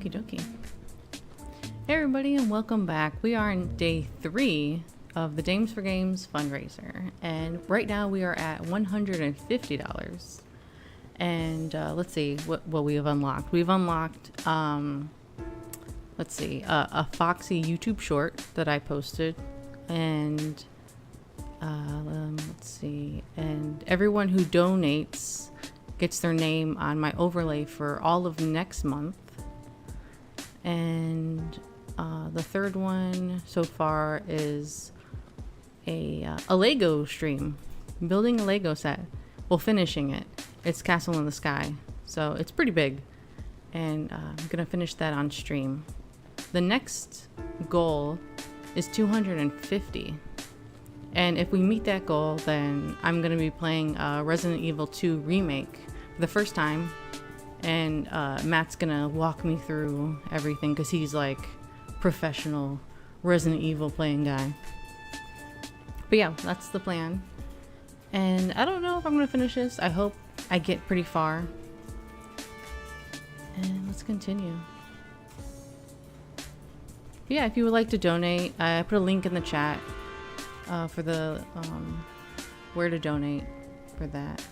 Okie dokie. Hey everybody, and welcome back. We are in day 3 of the Dames for Games fundraiser, and right now we are at $150. And let's see what we have unlocked. We've unlocked let's see, a Foxy YouTube short that I posted, and let's see, and everyone who donates gets their name on my overlay for all of next month. And the third one so far is a Lego stream, building a Lego set. Well, finishing it. It's Castle in the Sky, so it's pretty big, and I'm gonna finish that on stream. The next goal is 250, and if we meet that goal, then I'm gonna be playing Resident Evil 2 remake for the first time, and Matt's gonna walk me through everything because he's like professional Resident Evil playing guy. But yeah, that's the plan, and I don't know if I'm gonna finish this. I hope I get pretty far, and let's continue. But yeah, if you would like to donate, I put a link in the chat for the where to donate for that.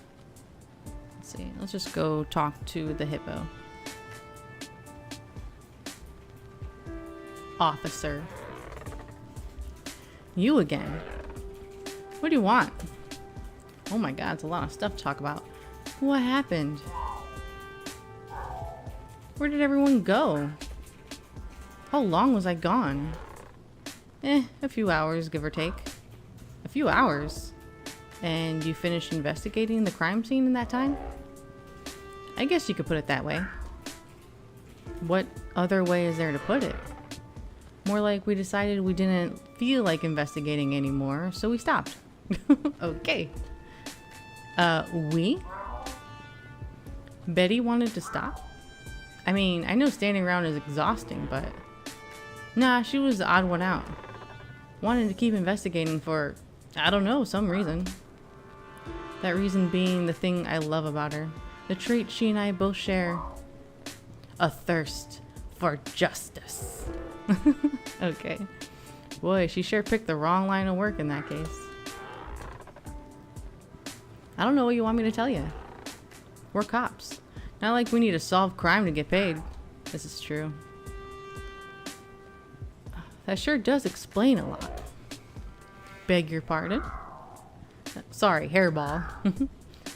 Let's see, let's just go talk to the hippo. Officer. You again. What do you want? Oh my god, it's a lot of stuff to talk about. What happened? Where did everyone go? How long was I gone? A few hours, give or take. A few hours? And you finished investigating the crime scene in that time? I guess you could put it that way. What other way is there to put it? More like we decided we didn't feel like investigating anymore, so we stopped. Okay. We? Betty wanted to stop? I mean, I know standing around is exhausting, but... Nah, she was the odd one out. Wanted to keep investigating for, I don't know, some reason. That reason being the thing I love about her. The trait she and I both share. A thirst for justice. Okay. Boy, she sure picked the wrong line of work in that case. I don't know what you want me to tell you. We're cops. Not like we need to solve crime to get paid. This is true. That sure does explain a lot. Beg your pardon? Sorry, hairball.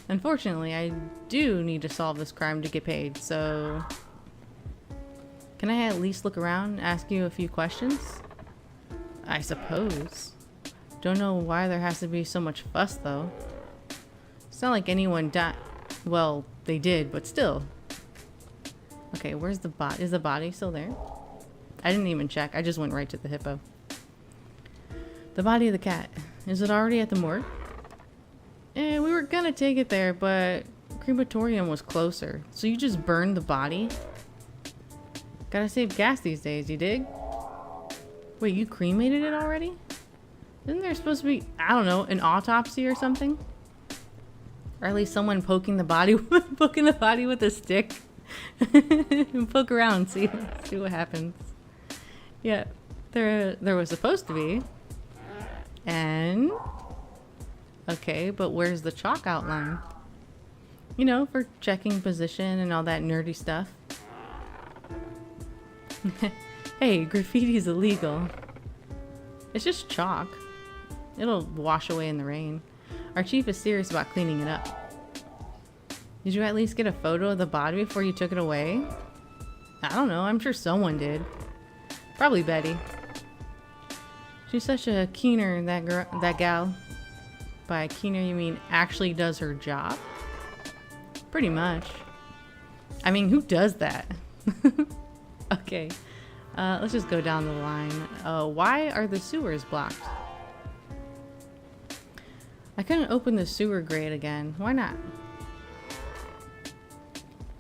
Unfortunately, I do need to solve this crime to get paid, so... Can I at least look around and ask you a few questions? I suppose. Don't know why there has to be so much fuss, though. It's not like anyone died. Well, they did, but still. Okay, where's the body? Is the body still there? I didn't even check. I just went right to the hippo. The body of the cat. Is it already at the morgue? We were gonna take it there, but crematorium was closer. So you just burned the body? Gotta save gas these days, you dig? Wait, you cremated it already? Isn't there supposed to be, I don't know, an autopsy or something? Or at least someone poking the body with a stick. And poke around, see what happens. Yeah, there was supposed to be. And okay, but where's the chalk outline? You know, for checking position and all that nerdy stuff. Hey, graffiti's illegal. It's just chalk. It'll wash away in the rain. Our chief is serious about cleaning it up. Did you at least get a photo of the body before you took it away? I don't know, I'm sure someone did. Probably Betty. She's such a keener, that gal. By keener you mean actually does her job? Pretty much. I mean, who does that? Okay, let's just go down the line. Why are the sewers blocked? I couldn't open the sewer grate again. Why not?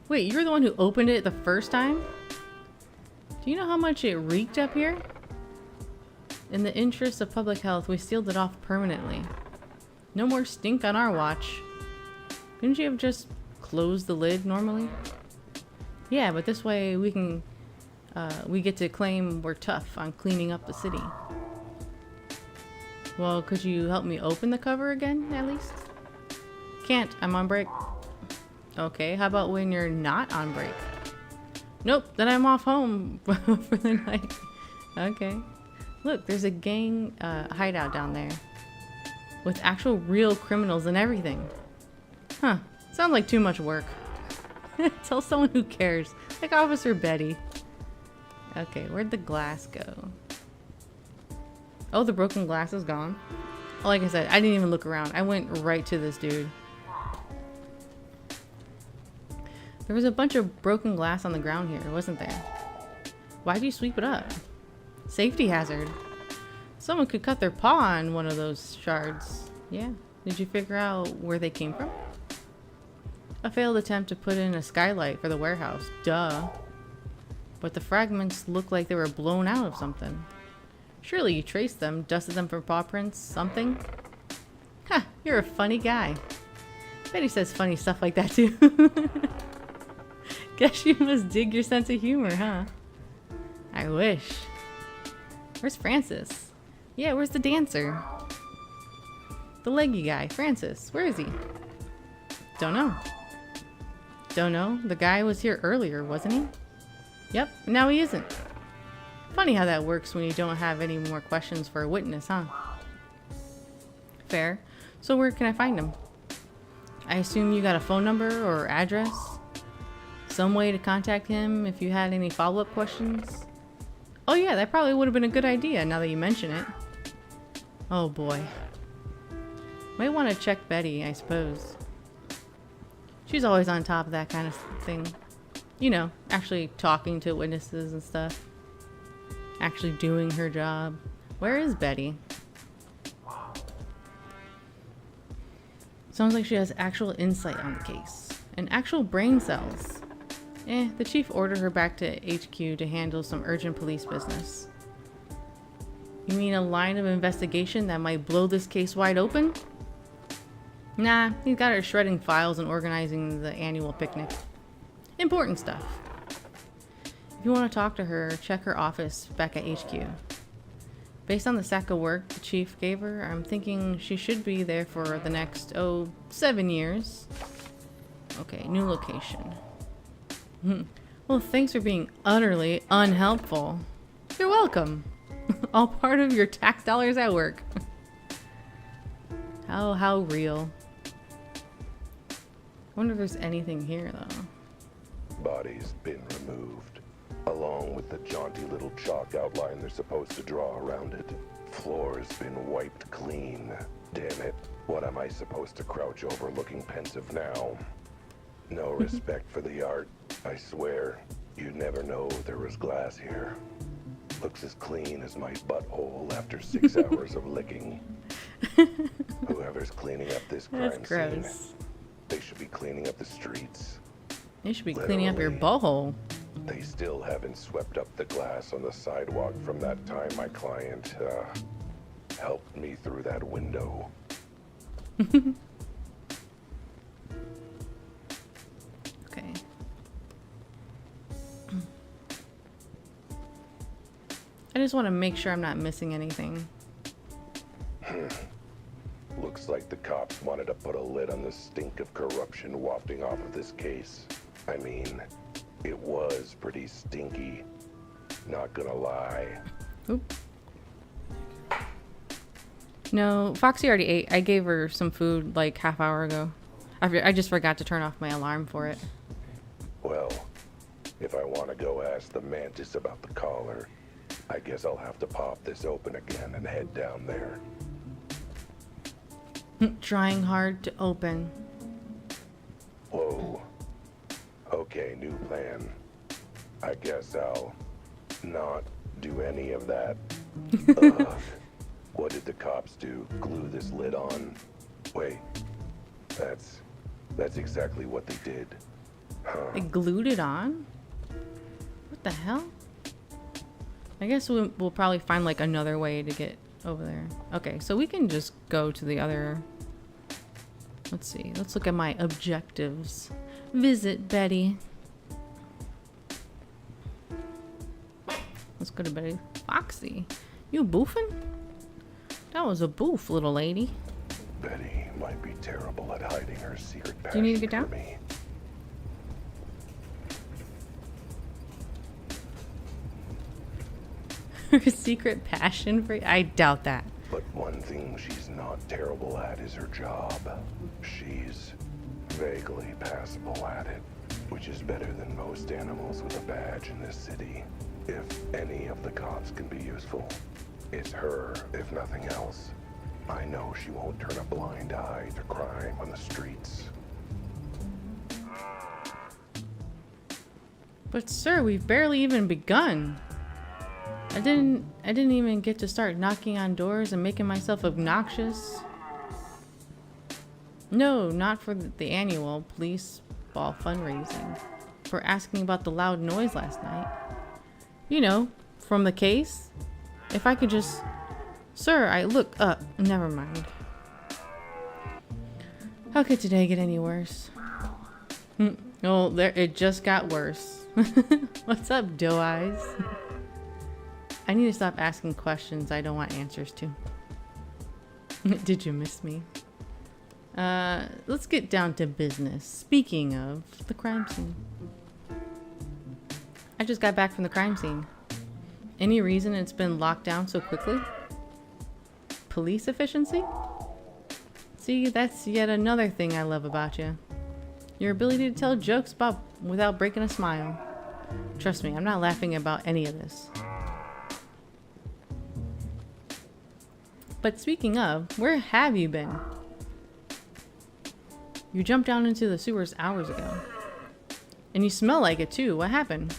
Wait, you're the one who opened it the first time? Do you know how much it reeked up here? In the interest of public health, we sealed it off permanently. No more stink on our watch. Couldn't you have just closed the lid normally? Yeah, but this way we can we get to claim we're tough on cleaning up the city. Well, could you help me open the cover again, at least? Can't. I'm on break. Okay, how about when you're not on break? Nope, then I'm off home for the night. Okay. Look, there's a gang hideout down there. With actual real criminals and everything. Huh. Sounds like too much work. Tell someone who cares. Like Officer Betty. Okay, where'd the glass go? Oh, the broken glass is gone. Like I said, I didn't even look around. I went right to this dude. There was a bunch of broken glass on the ground here, wasn't there? Why'd you sweep it up? Safety hazard. Someone could cut their paw on one of those shards. Yeah. Did you figure out where they came from? A failed attempt to put in a skylight for the warehouse. Duh. But the fragments look like they were blown out of something. Surely you traced them, dusted them for paw prints, something? Ha! You're a funny guy. Betty says funny stuff like that too. Guess you must dig your sense of humor, huh? I wish. Where's Francis? Yeah, where's the dancer? The leggy guy, Francis. Where is he? Don't know. Don't know. The guy was here earlier, wasn't he? Yep, now he isn't. Funny how that works when you don't have any more questions for a witness, huh? Fair. So where can I find him? I assume you got a phone number or address? Some way to contact him if you had any follow-up questions? Oh yeah, that probably would have been a good idea now that you mention it. Oh boy. Might want to check Betty, I suppose. She's always on top of that kind of thing. You know, actually talking to witnesses and stuff. Actually doing her job. Where is Betty? Sounds like she has actual insight on the case. And actual brain cells. The chief ordered her back to HQ to handle some urgent police business. You mean a line of investigation that might blow this case wide open? Nah, he's got her shredding files and organizing the annual picnic. Important stuff. If you want to talk to her, check her office back at HQ. Based on the sack of work the chief gave her, I'm thinking she should be there for the next, 7 years. Okay, new location. Well, thanks for being utterly unhelpful. You're welcome. All part of your tax dollars at work. How real. I wonder if there's anything here, though. Body's been removed, along with the jaunty little chalk outline they're supposed to draw around it. Floor's been wiped clean. Damn it, what am I supposed to crouch over looking pensive now? No respect for the art, I swear. You'd never know there was glass here. Looks as clean as my butthole after 6 hours of licking. Whoever's cleaning up this crime scene, they should be cleaning up the streets. They should be cleaning up your butthole. They still haven't swept up the glass on the sidewalk from that time my client helped me through that window. Okay. I just want to make sure I'm not missing anything. Looks like the cops wanted to put a lid on the stink of corruption wafting off of this case. I mean, it was pretty stinky. Not gonna lie. Oop. No, Foxy already ate. I gave her some food like half hour ago. I just forgot to turn off my alarm for it. Well, if I want to go ask the mantis about the collar, I guess I'll have to pop this open again and head down there. Trying hard to open. Whoa. Okay, new plan. I guess I'll not do any of that. Ugh. What did the cops do? Glue this lid on? Wait. That's exactly what they did. Huh. They glued it on? What the hell? I guess we'll probably find like another way to get over there. Okay, so we can just go to the other... Let's see. Let's look at my objectives. Visit Betty. Let's go to bed. Foxy, you boofing? That was a boof, little lady. Betty might be terrible at hiding her secret Do you need to passion get down? for me. Her secret passion for... I doubt that. But one thing she's not terrible at is her job. She's vaguely passable at it, which is better than most animals with a badge in this city. If any of the cops can be useful, it's her, if nothing else. I know she won't turn a blind eye to crime on the streets. But sir, we've barely even begun. I didn't even get to start knocking on doors and making myself obnoxious. No, not for the annual police ball fundraising. For asking about the loud noise last night. You know, from the case. If I could just... Sir, I look up. Never mind. How could today get any worse? Oh, there, it just got worse. What's up, doe eyes? I need to stop asking questions I don't want answers to. Did you miss me? Let's get down to business. Speaking of the crime scene. I just got back from the crime scene. Any reason it's been locked down so quickly? Police efficiency? See, that's yet another thing I love about you. Your ability to tell jokes without breaking a smile. Trust me, I'm not laughing about any of this. But speaking of, where have you been? You jumped down into the sewers hours ago. And you smell like it too. What happened?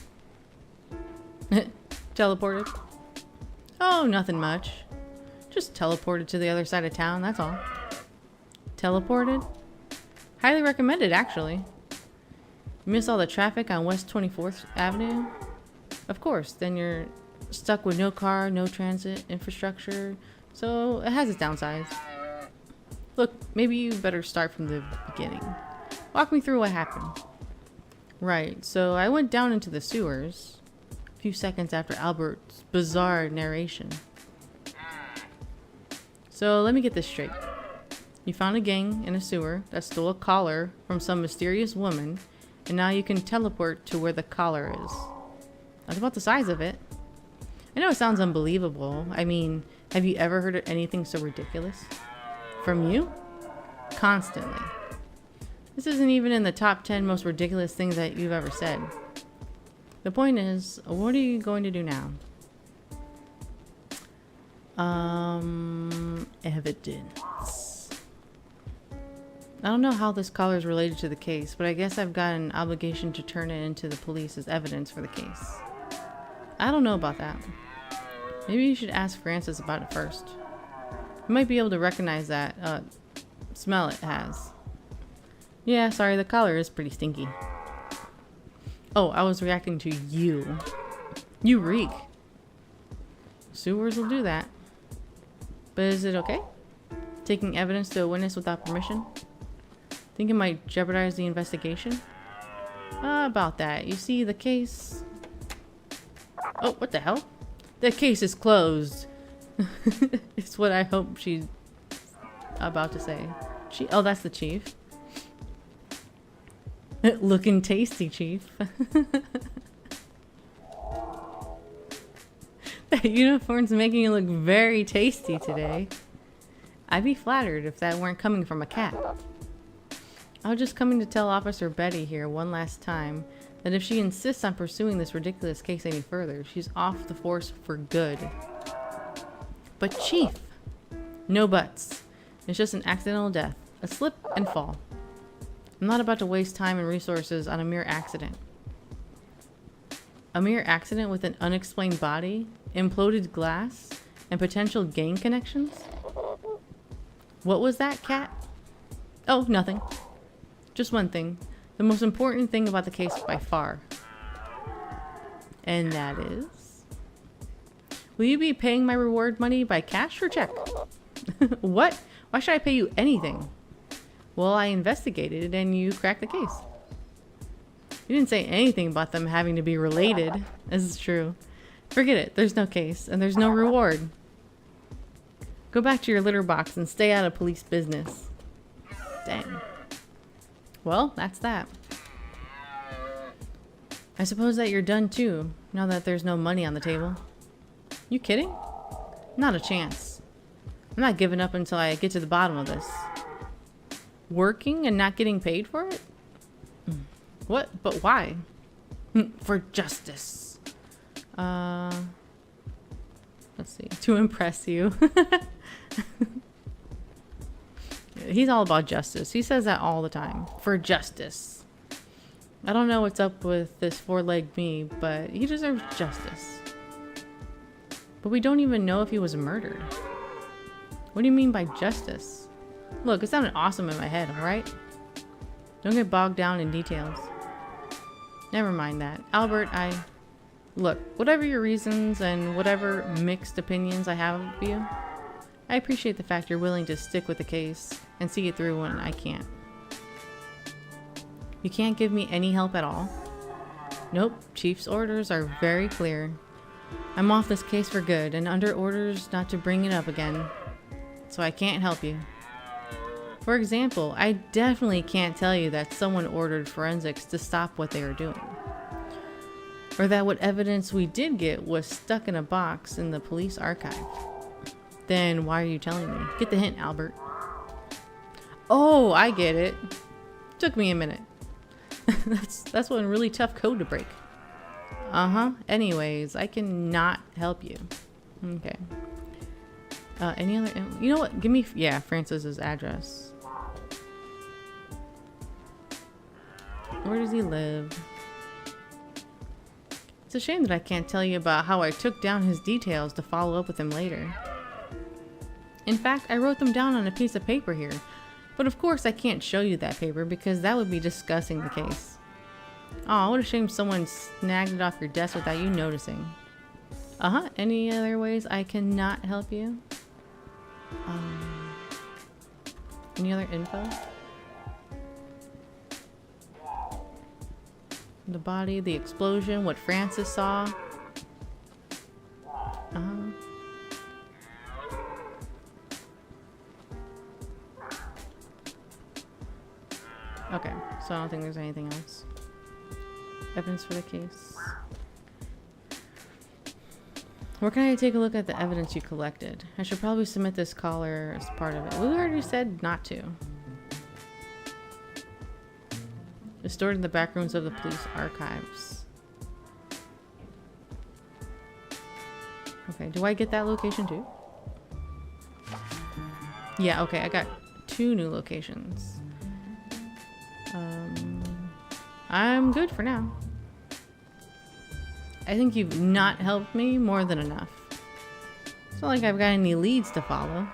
Teleported? Oh, nothing much. Just teleported to the other side of town, that's all. Teleported? Highly recommended, actually. You miss all the traffic on West 24th Avenue? Of course, then you're stuck with no car, no transit infrastructure. So it has its downsides. Look, maybe you better start from the beginning. Walk me through what happened. Right, so I went down into the sewers a few seconds after Albert's bizarre narration. So let me get this straight. You found a gang in a sewer that stole a collar from some mysterious woman, and now you can teleport to where the collar is. That's about the size of it. I know it sounds unbelievable. I mean, have you ever heard of anything so ridiculous? From you? Constantly. This isn't even in the top 10 most ridiculous things that you've ever said. The point is, what are you going to do now? Evidence. I don't know how this collar is related to the case, but I guess I've got an obligation to turn it into the police as evidence for the case. I don't know about that. Maybe you should ask Francis about it first. You might be able to recognize that, smell it has. Yeah, sorry, the collar is pretty stinky. Oh, I was reacting to you. You reek. Sewers will do that. But is it okay? Taking evidence to a witness without permission? Think it might jeopardize the investigation? About that. You see, the case... Oh, what the hell? The case is closed. It's what I hope she's about to say. Oh, that's the chief. Looking tasty, chief. That uniform's making you look very tasty today. I'd be flattered if that weren't coming from a cat. I was just coming to tell Officer Betty here one last time that if she insists on pursuing this ridiculous case any further, she's off the force for good. But Chief, no buts. It's just an accidental death, a slip and fall. I'm not about to waste time and resources on a mere accident. A mere accident with an unexplained body, imploded glass, and potential gang connections? What was that, Cat? Oh, nothing. Just one thing. The most important thing about the case by far. And that is... Will you be paying my reward money by cash or check? What? Why should I pay you anything? Well, I investigated and you cracked the case. You didn't say anything about them having to be related. This is true. Forget it. There's no case, and there's no reward. Go back to your litter box and stay out of police business. Dang. Well, that's that. I suppose that you're done too, now that there's no money on the table. You kidding? Not a chance. I'm not giving up until I get to the bottom of this. Working and not getting paid for it? What? But why? For justice. Let's see. To impress you. He's all about justice. He says that all the time. For justice. I don't know what's up with this four-legged me, but he deserves justice. But we don't even know if he was murdered. What do you mean by justice? Look, it sounded awesome in my head, alright? Don't get bogged down in details. Never mind that. Albert, Look, whatever your reasons and whatever mixed opinions I have of you, I appreciate the fact you're willing to stick with the case and see it through when I can't. You can't give me any help at all? Nope, Chief's orders are very clear. I'm off this case for good and under orders not to bring it up again. So I can't help you. For example, I definitely can't tell you that someone ordered forensics to stop what they were doing. Or that what evidence we did get was stuck in a box in the police archive. Then why are you telling me? Get the hint, Albert. Oh, I get it. Took me a minute. That's one really tough code to break. Anyways, I cannot help you. Okay. Any other... You know what? Give me... Yeah, Francis's address. Where does he live? It's a shame that I can't tell you about how I took down his details to follow up with him later. In fact, I wrote them down on a piece of paper here. But of course I can't show you that paper because that would be discussing the case. Aw, what a shame someone snagged it off your desk without you noticing. Any other ways I cannot help you? Any other info? The body, the explosion, what Francis saw. Okay, so I don't think there's anything else. Evidence for the case. Where can I take a look at the evidence you collected? I should probably submit this caller as part of it. We already said not to. It's stored in the back rooms of the police archives. Okay, do I get that location too? Yeah, okay, I got 2 new locations. I'm good for now. I think you've not helped me more than enough. It's not like I've got any leads to follow.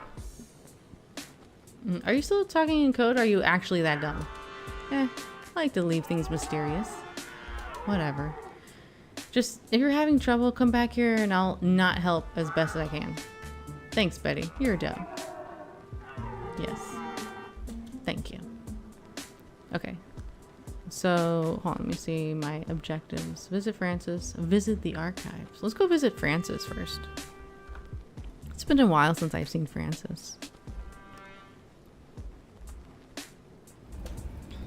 Are you still talking in code or are you actually that dumb? I like to leave things mysterious. Whatever. Just, if you're having trouble, come back here and I'll not help as best as I can. Thanks, Betty. You're a dub. Yes. Thank you. Okay. So, hold on, let me see my objectives. Visit Francis. Visit the archives. Let's go visit Francis first. It's been a while since I've seen Francis.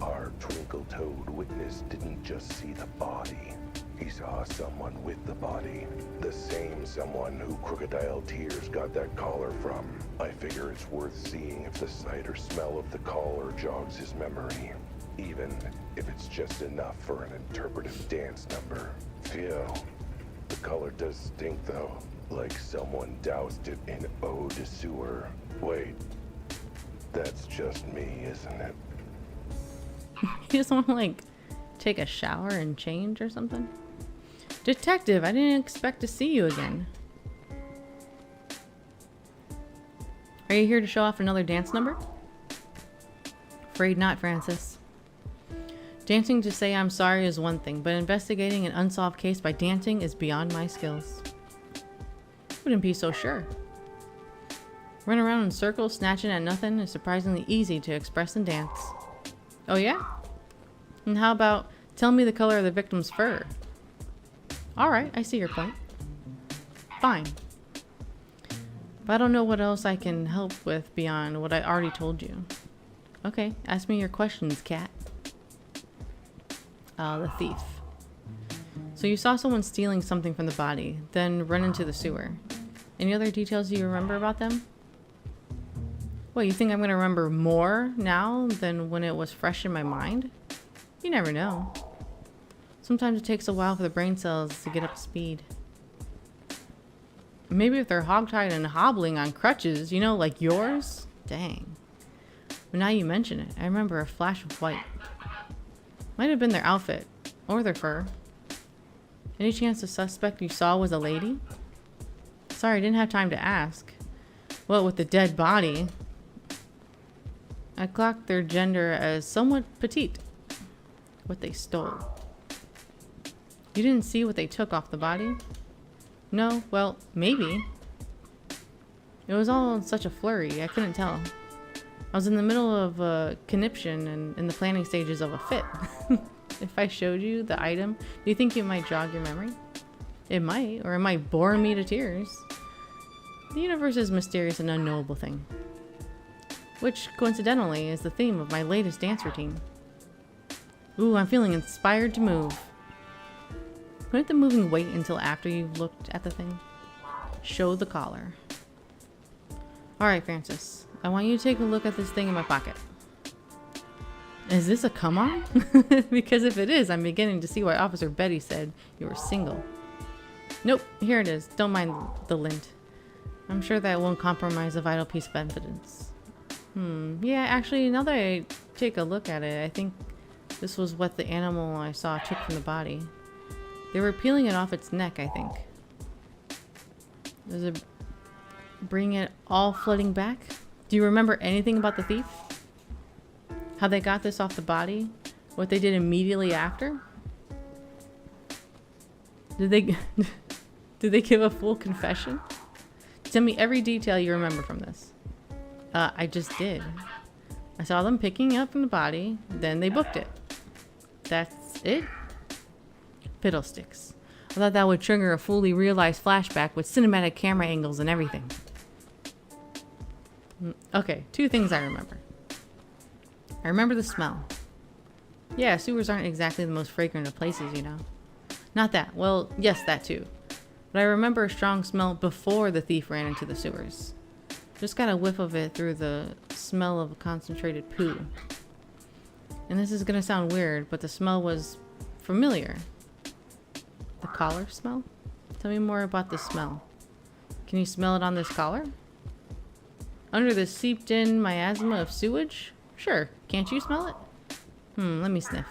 Our twinkle-toed witness didn't just see the body. He saw someone with the body. The same someone who Crocodile Tears got that collar from. I figure it's worth seeing if the sight or smell of the collar jogs his memory. Even if it's just enough for an interpretive dance number. Phew. The color does stink though. Like someone doused it in eau de sewer. Wait. That's just me, isn't it? You just want to, like, take a shower and change or something? Detective, I didn't expect to see you again. Are you here to show off another dance number? Afraid not, Francis. Dancing to say I'm sorry is one thing, but investigating an unsolved case by dancing is beyond my skills. Wouldn't be so sure. Run around in circles, snatching at nothing is surprisingly easy to express and dance. Oh yeah? And how about tell me the color of the victim's fur? Alright, I see your point. fine. But I don't know what else I can help with beyond what I already told you. Okay, ask me your questions, Cat. The thief. So you saw someone stealing something from the body, then run into the sewer. Any other details you remember about them? What, you think I'm going to remember more now than when it was fresh in my mind? You never know. Sometimes it takes a while for the brain cells to get up to speed. Maybe if they're hogtied and hobbling on crutches, you know, like yours? Dang. But now you mention it, I remember a flash of white. Might have been their outfit, or their fur. Any chance the suspect you saw was a lady? Sorry, I didn't have time to ask. Well, with the dead body, I clocked their gender as somewhat petite. What they stole. You didn't see what they took off the body? No, well, maybe. It was all in such a flurry, I couldn't tell. I was in the middle of a conniption and in the planning stages of a fit. If I showed you the item, do you think it might jog your memory? It might, or it might bore me to tears. The universe is a mysterious and unknowable thing. Which, coincidentally, is the theme of my latest dance routine. Ooh, I'm feeling inspired to move. Couldn't the moving wait until after you've looked at the thing? Show the collar. Alright, Francis. I want you to take a look at this thing in my pocket. Is this a come on? Because if it is, I'm beginning to see why Officer Betty said you were single. Nope, here it is. Don't mind the lint. I'm sure that won't compromise a vital piece of evidence. Yeah, actually, now that I take a look at it, I think this was what the animal I saw took from the body. They were peeling it off its neck, I think. Does it bring it all flooding back? Do you remember anything about the thief? How they got this off the body? What they did immediately after? Did they did they give a full confession? Tell me every detail you remember from this. I just did. I saw them picking it up from the body, then they booked it. That's it? Fiddlesticks. I thought that would trigger a fully realized flashback with cinematic camera angles and everything. Okay, two things I remember. I remember the smell. Yeah, sewers aren't exactly the most fragrant of places, you know. Not that. Well, yes, that too. But I remember a strong smell before the thief ran into the sewers. Just got a whiff of it through the smell of a concentrated poo. And this is gonna sound weird, but the smell was familiar. The collar smell? Tell me more about the smell. Can you smell it on this collar? Under the seeped in miasma of sewage? Sure. Can't you smell it? Let me sniff.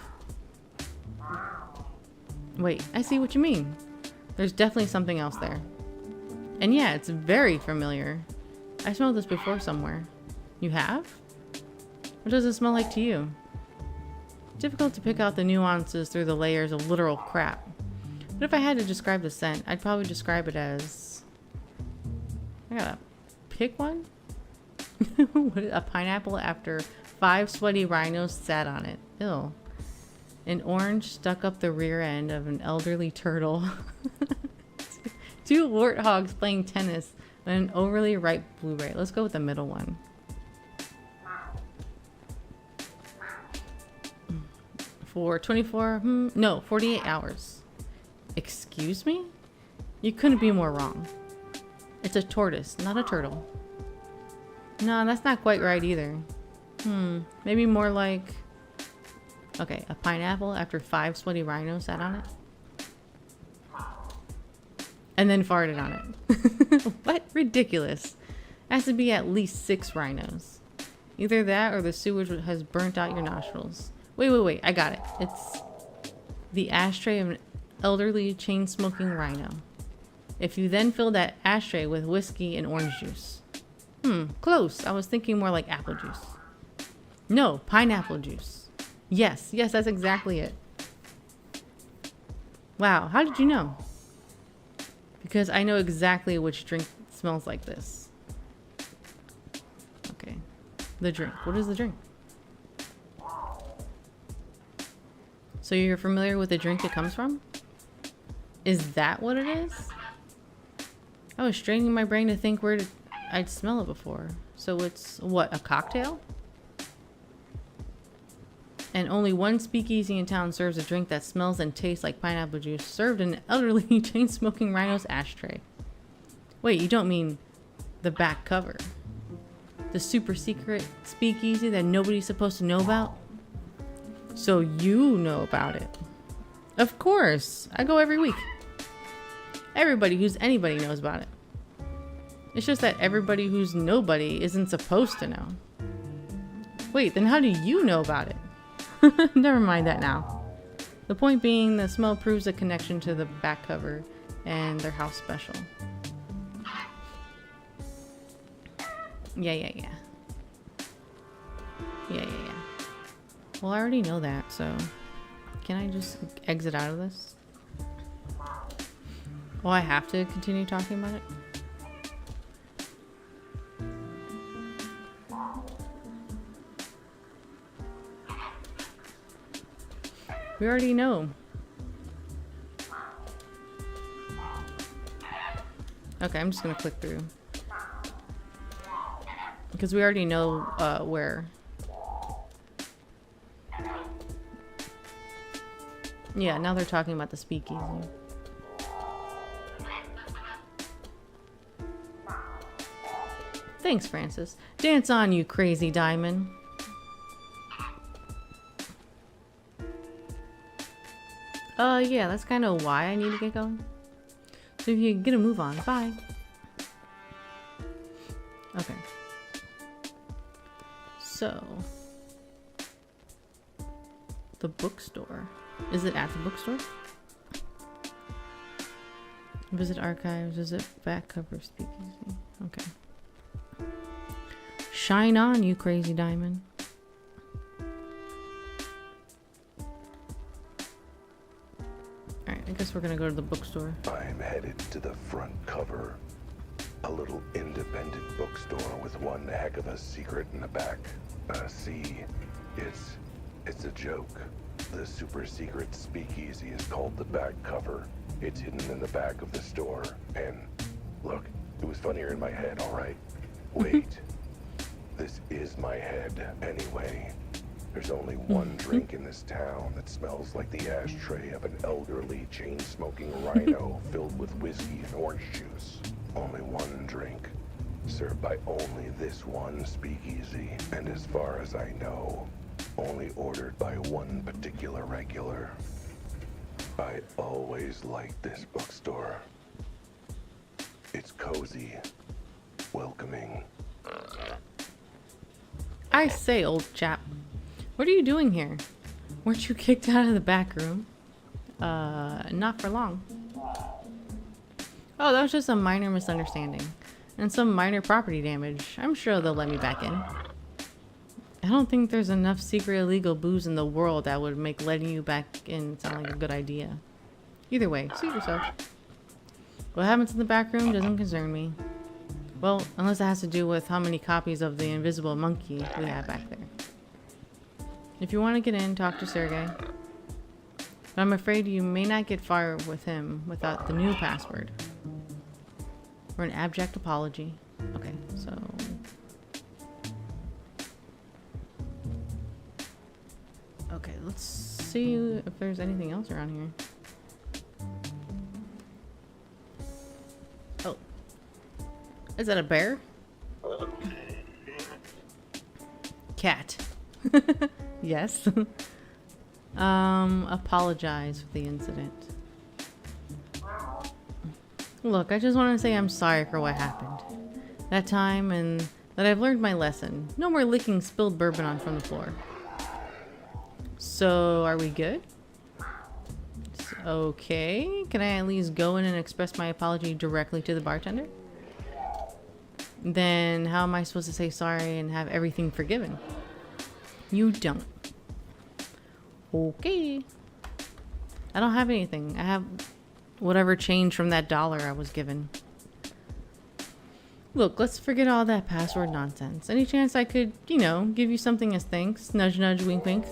Wait, I see what you mean. There's definitely something else there. And yeah, it's very familiar. I smelled this before somewhere. You have? What does it smell like to you? Difficult to pick out the nuances through the layers of literal crap. But if I had to describe the scent, I'd probably describe it as... I gotta pick one? A pineapple after 5 sweaty rhinos sat on it. Ew. An orange stuck up the rear end of an elderly turtle. 2 warthogs playing tennis and an overly ripe blueberry. Let's go with the middle one. For 48 hours. Excuse me? You couldn't be more wrong. It's a tortoise, not a turtle. No, that's not quite right either. Maybe more like... Okay, a pineapple after 5 sweaty rhinos sat on it. And then farted on it. What? Ridiculous. It has to be at least 6 rhinos. Either that or the sewage has burnt out your nostrils. Wait. I got it. It's the ashtray of an elderly chain-smoking rhino. If you then fill that ashtray with whiskey and orange juice. Close. I was thinking more like apple juice. No, pineapple juice. Yes, that's exactly it. Wow, how did you know? Because I know exactly which drink smells like this. Okay. The drink. What is the drink? So you're familiar with the drink it comes from? Is that what it is? I was straining my brain to think where I'd smell it before. So it's, what, a cocktail? And only one speakeasy in town serves a drink that smells and tastes like pineapple juice, served in an elderly chain-smoking rhino's ashtray. Wait, you don't mean the back cover? The super secret speakeasy that nobody's supposed to know about? So you know about it. Of course, I go every week. Everybody who's anybody knows about it. It's just that everybody who's nobody isn't supposed to know. Wait, then how do you know about it? Never mind that now. The point being, the smell proves a connection to the back cover and their house special. Yeah. Well, I already know that, so can I just exit out of this? Oh, I have to continue talking about it? We already know. Okay, I'm just gonna click through. Because we already know where. Yeah, now they're talking about the speakeasy. Thanks, Francis. Dance on, you crazy diamond. Yeah, that's kind of why I need to get going. So if you get a move on, bye. Okay. So, the bookstore. Is it at the bookstore? Visit archives. Visit back cover speakeasy. Okay. Shine on, you crazy diamond. Alright, I guess we're gonna go to the bookstore. I'm headed to the front cover. A little independent bookstore with one heck of a secret in the back. See, it's a joke. The super secret speakeasy is called the back cover. It's hidden in the back of the store. And look, it was funnier in my head, all right? Wait, this is my head anyway. There's only one drink in this town that smells like the ashtray of an elderly chain-smoking rhino filled with whiskey and orange juice. Only one drink, served by only this one speakeasy. And as far as I know, only ordered by one particular regular. I always liked this bookstore. It's cozy, welcoming. I say, old chap, what are you doing here? Weren't you kicked out of the back room? Not for long. Oh, that was just a minor misunderstanding. And some minor property damage. I'm sure they'll let me back in. I don't think there's enough secret illegal booze in the world that would make letting you back in sound like a good idea. Either way, suit yourself. What happens in the back room doesn't concern me. Well, unless it has to do with how many copies of the invisible monkey we have back there. If you want to get in, talk to Sergey. But I'm afraid you may not get far with him without the new password. Or an abject apology. Okay, so... Okay, let's see if there's anything else around here. Oh. Is that a bear? Cat. Yes. Apologize for the incident. Look, I just want to say I'm sorry for what happened. That time, and that I've learned my lesson. No more licking spilled bourbon on from the floor. So, are we good? Okay. Can I at least go in and express my apology directly to the bartender? Then how am I supposed to say sorry and have everything forgiven? You don't. Okay. I don't have anything. I have whatever change from that $1 I was given. Look, let's forget all that password nonsense. Any chance I could, you know, give you something as thanks? Nudge, nudge, wink, wink.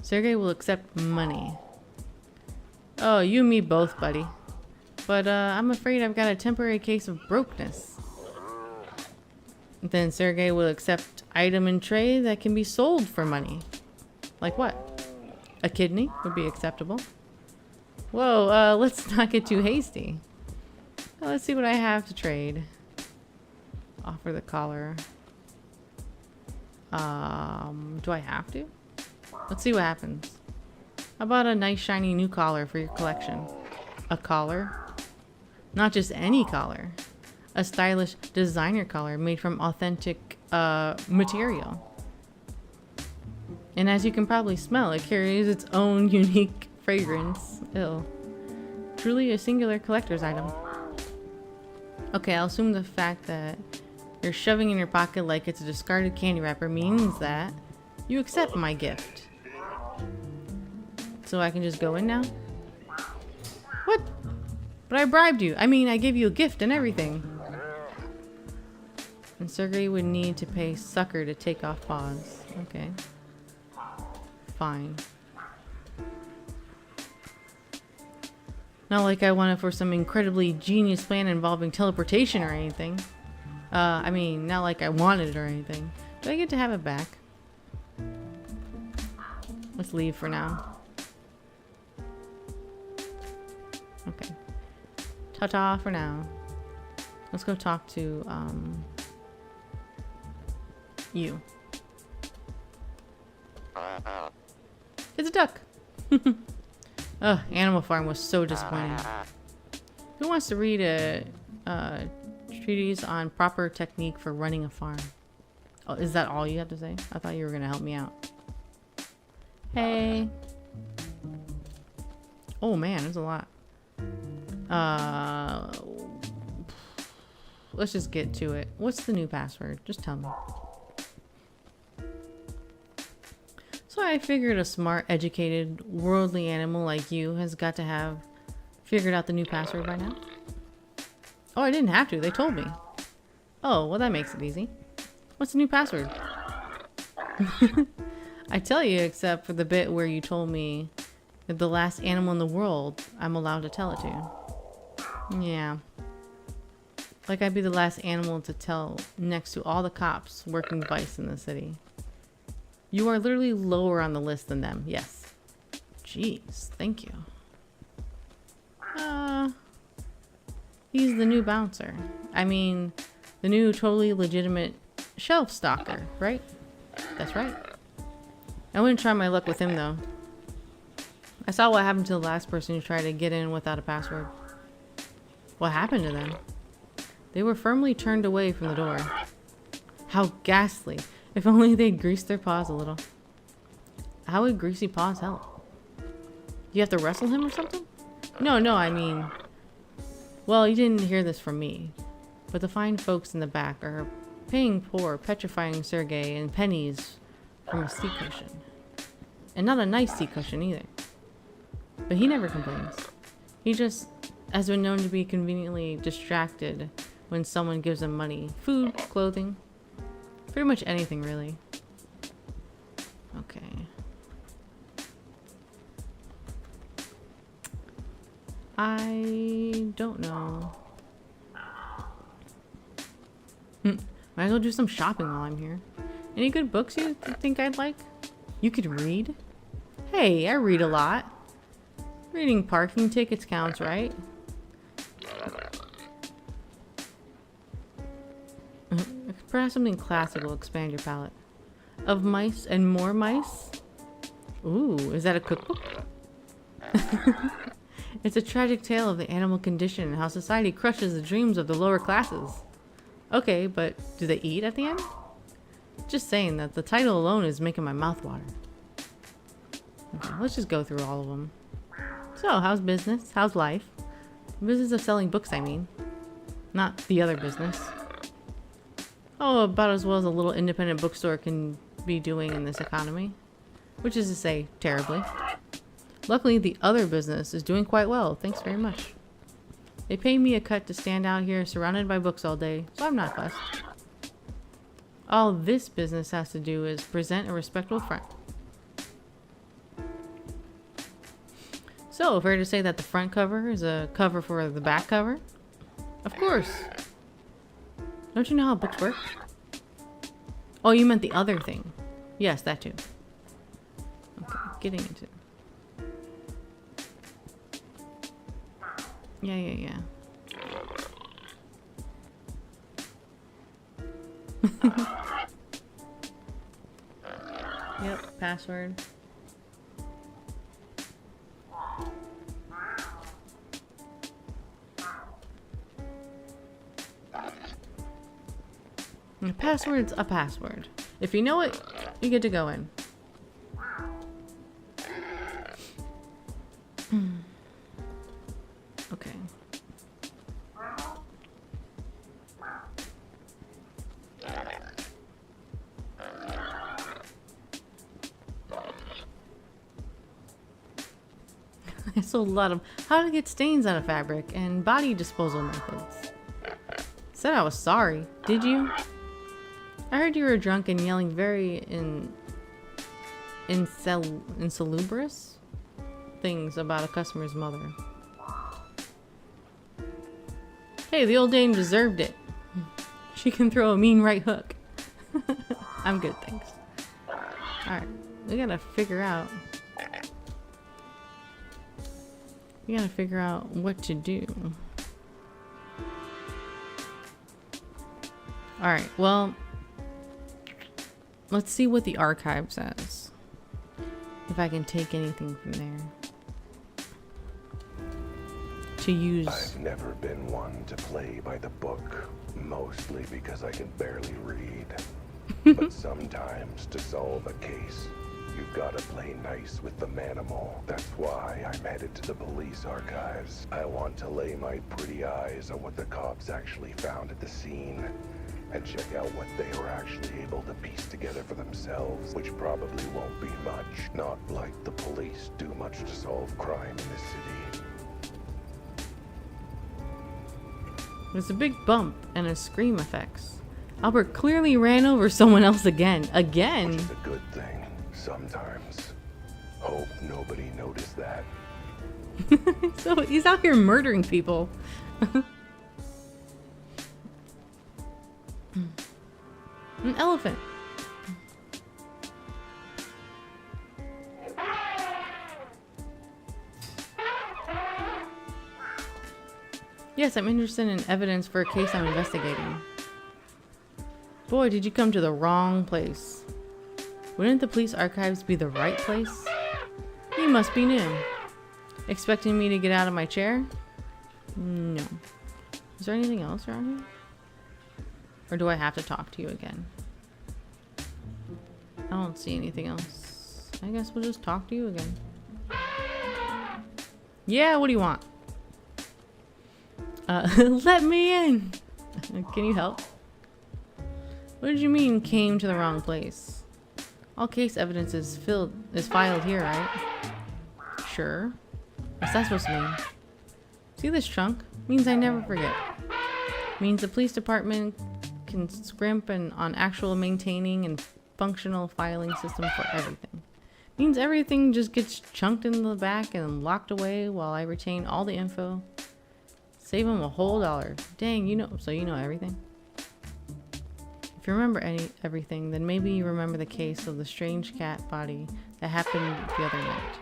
Sergey will accept money. Oh, you and me both, buddy. But I'm afraid I've got a temporary case of brokenness. Then Sergey will accept item and tray that can be sold for money. Like what? A kidney would be acceptable. Whoa, let's not get too hasty. Let's see what I have to trade. Offer the collar. Do I have to? Let's see what happens. How about a nice shiny new collar for your collection? A collar? Not just any collar. A stylish designer collar made from authentic material. And as you can probably smell, it carries its own unique fragrance. Ew. Truly a singular collector's item. Okay, I'll assume the fact that you're shoving in your pocket like it's a discarded candy wrapper means that you accept my gift. So I can just go in now? What? But I bribed you. I mean, I gave you a gift and everything. And Sergey would need to pay sucker to take off paws. Okay. Fine. Not like I want it for some incredibly genius plan involving teleportation or anything. I mean, not like I wanted it or anything. Do I get to have it back? Let's leave for now. Okay. Ta-ta for now. Let's go talk to, you. It's a duck! Ugh, Animal Farm was so disappointing. Who wants to read a treatise on proper technique for running a farm? Oh, is that all you have to say? I thought you were gonna help me out. Hey. Oh man, there's a lot. Let's just get to it. What's the new password? Just tell me. So I figured a smart, educated, worldly animal like you has got to have figured out the new password by now. Oh, I didn't have to. They told me. Oh, well that makes it easy. What's the new password? I tell you, except for the bit where you told me that the last animal in the world I'm allowed to tell it to. Yeah. Like I'd be the last animal to tell next to all the cops working vice in the city. You are literally lower on the list than them. Yes. Jeez, thank you. He's the new bouncer. I mean, the new totally legitimate shelf stalker, right? That's right. I wouldn't try my luck with him though. I saw what happened to the last person who tried to get in without a password. What happened to them? They were firmly turned away from the door. How ghastly. If only they'd grease their paws a little. How would greasy paws help? You have to wrestle him or something? No, I mean... Well, you didn't hear this from me. But the fine folks in the back are paying poor, petrifying Sergey in pennies from a seat cushion. And not a nice seat cushion either. But he never complains. He just has been known to be conveniently distracted when someone gives him money. Food, clothing. Pretty much anything, really. Okay. I don't know. Might as well do some shopping while I'm here. Any good books you think I'd like? You could read? Hey, I read a lot. Reading parking tickets counts, right? Perhaps something classic will expand your palate. Of Mice and More Mice? Ooh, is that a cookbook? It's a tragic tale of the animal condition and how society crushes the dreams of the lower classes. Okay, but do they eat at the end? Just saying that the title alone is making my mouth water. Okay, let's just go through all of them. So, how's business? How's life? Business of selling books, I mean. Not the other business. Oh, about as well as a little independent bookstore can be doing in this economy. Which is to say, terribly. Luckily, the other business is doing quite well, thanks very much. They paid me a cut to stand out here surrounded by books all day, so I'm not fussed. All this business has to do is present a respectable front. So, fair to say that the front cover is a cover for the back cover? Of course. Don't you know how books work? Oh, you meant the other thing. Yes, that too. Okay, getting into it. Yeah. Yep, password. And a password's a password. If you know it, you get to go in. Okay. I sold a lot of how to get stains out of fabric and body disposal methods. Said I was sorry. Did you? I heard you were drunk and yelling very insalubrious things about a customer's mother. Hey, the old dame deserved it. She can throw a mean right hook. I'm good, thanks. Alright, we gotta figure out what to do. Alright, well, let's see what the archive says. If I can take anything from there to use. I've never been one to play by the book, mostly because I can barely read. But sometimes to solve a case, you've got to play nice with the manimal. That's why I'm headed to the police archives. I want to lay my pretty eyes on what the cops actually found at the scene and check out what they were actually able to piece together for themselves, which probably won't be much. Not like the police do much to solve crime in this city. There's a big bump and a scream effects. Albert clearly ran over someone else again. Which is a good thing, sometimes. Hope nobody noticed that. So he's out here murdering people. An elephant. Yes, I'm interested in evidence for a case I'm investigating. Boy, did you come to the wrong place. Wouldn't the police archives be the right place? You must be new. Expecting me to get out of my chair? No. Is there anything else around here? Or do I have to talk to you again? I don't see anything else. I guess we'll just talk to you again. Yeah, what do you want? Let me in! Can you help? What did you mean, came to the wrong place? All case evidence is filed here, right? Sure. What's that supposed to mean? See this trunk? Means I never forget. Means the police department can scrimp on actual maintaining and functional filing system for everything. Means everything just gets chunked in the back and locked away while I retain all the info. Save them a whole $1. Dang, you know everything. If you remember everything, then maybe you remember the case of the strange cat body that happened the other night.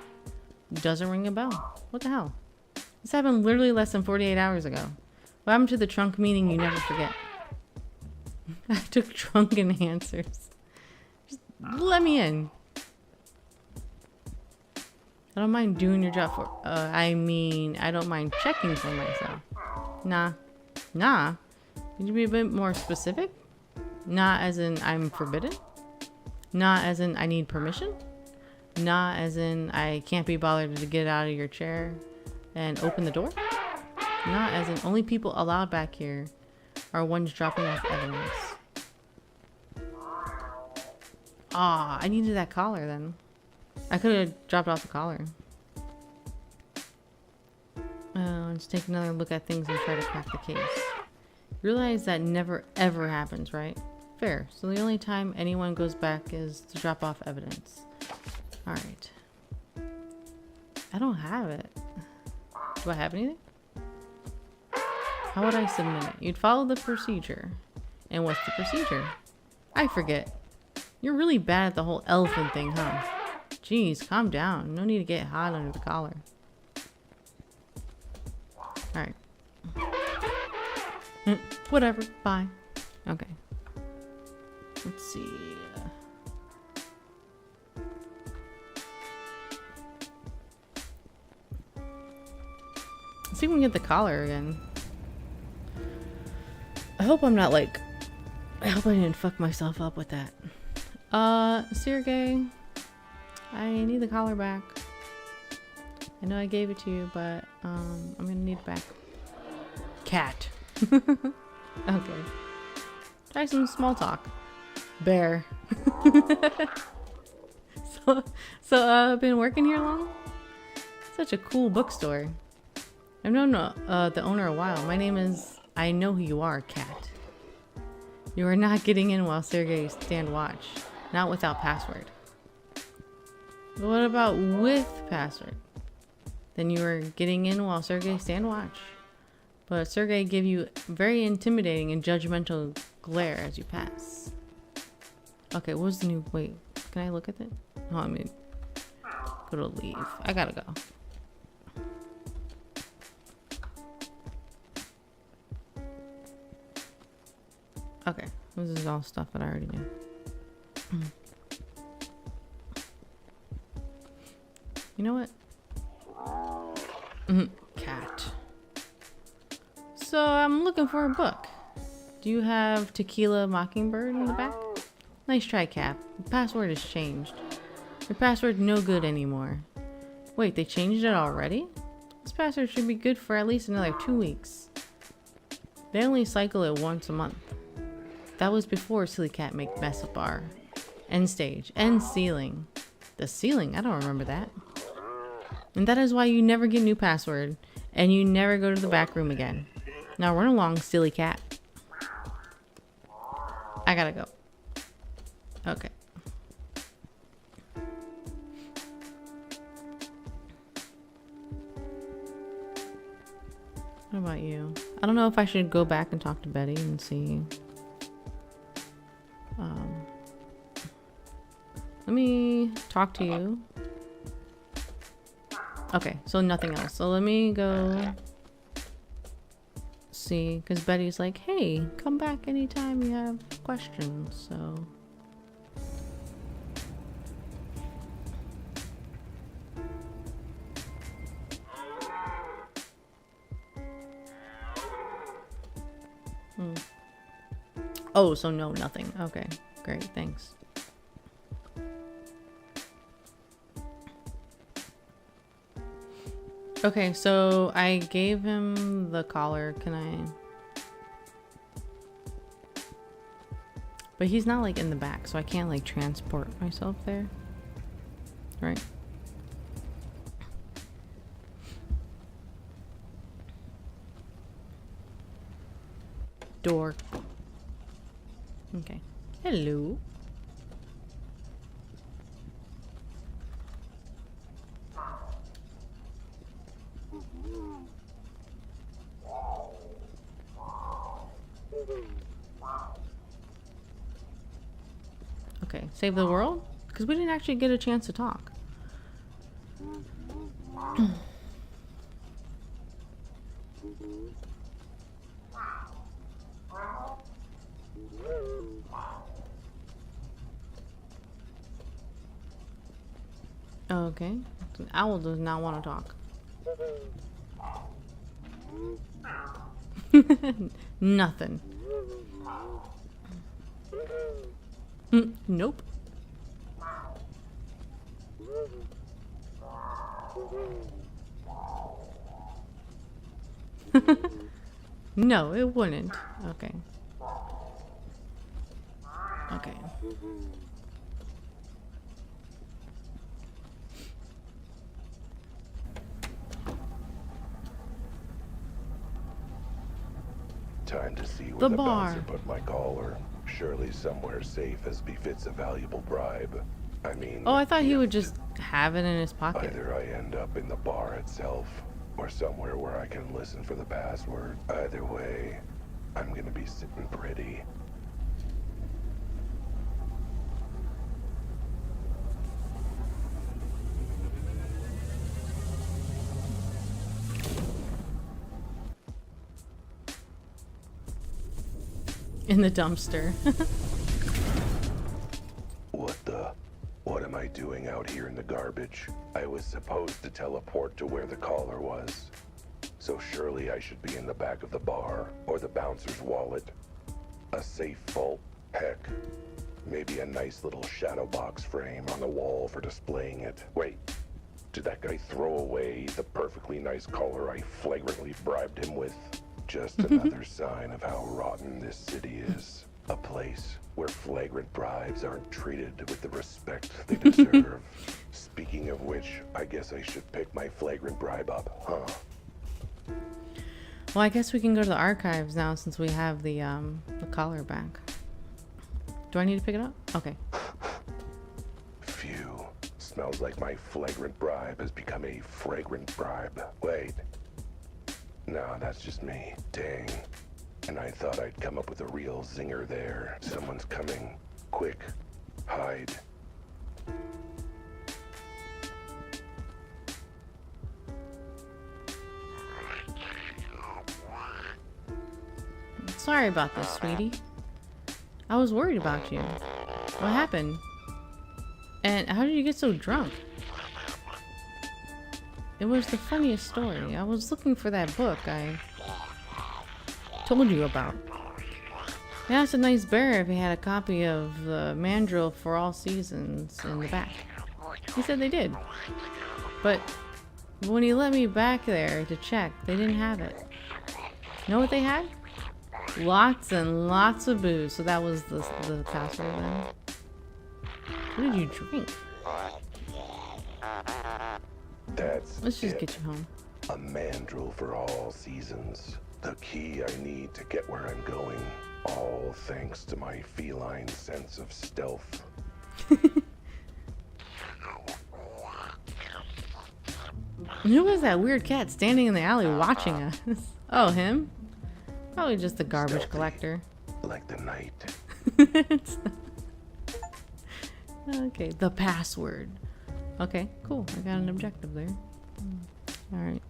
Doesn't ring a bell. What the hell? This happened literally less than 48 hours ago. What happened to the trunk meaning you never forget? I took trunk enhancers. Just let me in. I don't mind doing your job for... I mean, I don't mind checking for myself. Nah. Could you be a bit more specific? Not as in I'm forbidden? Not as in I need permission? Not as in I can't be bothered to get out of your chair and open the door? Not as in only people allowed back here are ones dropping off evidence. Ah, I needed that collar then. I could have dropped off the collar. Let's take another look at things and try to crack the case. Realize that never ever happens, right? Fair. So the only time anyone goes back is to drop off evidence. Alright. I don't have it. Do I have anything? How would I submit it? You'd follow the procedure. And what's the procedure? I forget. You're really bad at the whole elephant thing, huh? Jeez, calm down. No need to get hot under the collar. Alright. Whatever. Bye. Okay. Let's see. Let's see if we can get the collar again. I hope I'm not like... I hope I didn't fuck myself up with that. Sergey, I need the collar back. I know I gave it to you, but I'm gonna need it back. Cat. Okay. Try some small talk. Bear. So been working here long? Such a cool bookstore. I've known the owner a while. My name is... I know who you are, Cat. You are not getting in while Sergey stand watch. Not without password. But what about with password? Then you are getting in while Sergey stand watch. But Sergey give you very intimidating and judgmental glare as you pass. Okay, what's the new... Wait, can I look at it? Oh, I mean... Go to leave. I gotta go. Okay, this is all stuff that I already knew. You know what? Cat. So I'm looking for a book. Do you have Tequila Mockingbird in the back? Nice try, Cap. The password has changed. Your password's no good anymore. Wait, they changed it already? This password should be good for at least another 2 weeks. They only cycle it once a month. That was before Silly Cat make mess up our end stage. End ceiling. The ceiling? I don't remember that. And that is why you never get new password. And you never go to the back room again. Now run along, Silly Cat. I gotta go. Okay. What about you? I don't know if I should go back and talk to Betty and see. Let me talk to you. Okay, so nothing else. So let me go see, because Betty's like, hey, come back anytime you have questions, so. Oh, so no, nothing. Okay, great, thanks. Okay, so I gave him the collar. Can I? But he's not like in the back, so I can't like transport myself there. Right? Door. Okay. Hello. Okay, save the world? Because we didn't actually get a chance to talk. Okay, the owl does not want to talk. Nothing. Nope. No, it wouldn't. Okay. Okay. Time to see where The the bar. bouncer put my collar. Surely somewhere safe as befits a valuable bribe. I mean... Oh, I thought he would gift. just have it in his pocket. Either I end up in the bar itself, or somewhere where I can listen for the password. Either way, I'm gonna be sitting pretty. In the dumpster. What am I doing out here in the garbage? I was supposed to teleport to where the caller was. So surely I should be in the back of the bar, or the bouncer's wallet. A safe vault, heck. Maybe a nice little shadow box frame on the wall for displaying it. Wait, did that guy throw away the perfectly nice collar I flagrantly bribed him with? Just another sign of how rotten this city is. A place where flagrant bribes aren't treated with the respect they deserve. Speaking of which, I guess I should pick my flagrant bribe up, huh? Well, I guess we can go to the archives now since we have the collar back. Do I need to pick it up? Okay. Phew. Smells like my flagrant bribe has become a fragrant bribe. Wait. No, that's just me. Dang. And I thought I'd come up with a real zinger there. Someone's coming. Quick. Hide. Sorry about this, sweetie. I was worried about you. What happened? And how did you get so drunk? It was the funniest story. I was looking for that book I told you about. I asked a nice bear if he had a copy of the Mandrill for All Seasons in the back. He said they did. But when he let me back there to check, they didn't have it. Know what they had? Lots and lots of booze. So that was the password then. What did you drink? Let's just get you home. A mandrill for all seasons. The key I need to get where I'm going. All thanks to my feline sense of stealth. Who was that weird cat standing in the alley watching us? Oh, him? Probably just the garbage Stealthy, collector. like the night. Okay, the password. Okay, cool. I got an objective there. All right.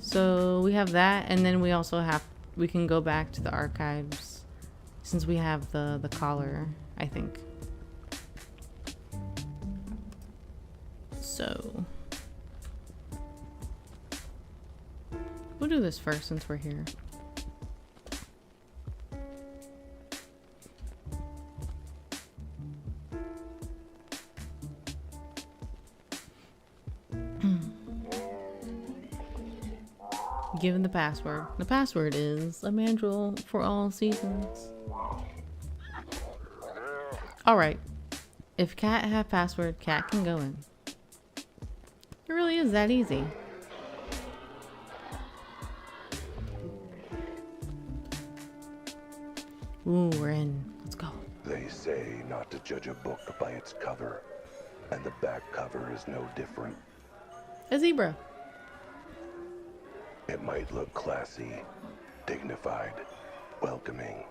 So we have that, and then we also we can go back to the archives since we have the collar, I think. So we'll do this first since we're here. Given the password. The password is a mandrill for all seasons. Alright. If cat have password, cat can go in. It really is that easy. Ooh, we're in. Let's go. They say not to judge a book by its cover, and the back cover is no different. A zebra. It might look classy, dignified, welcoming.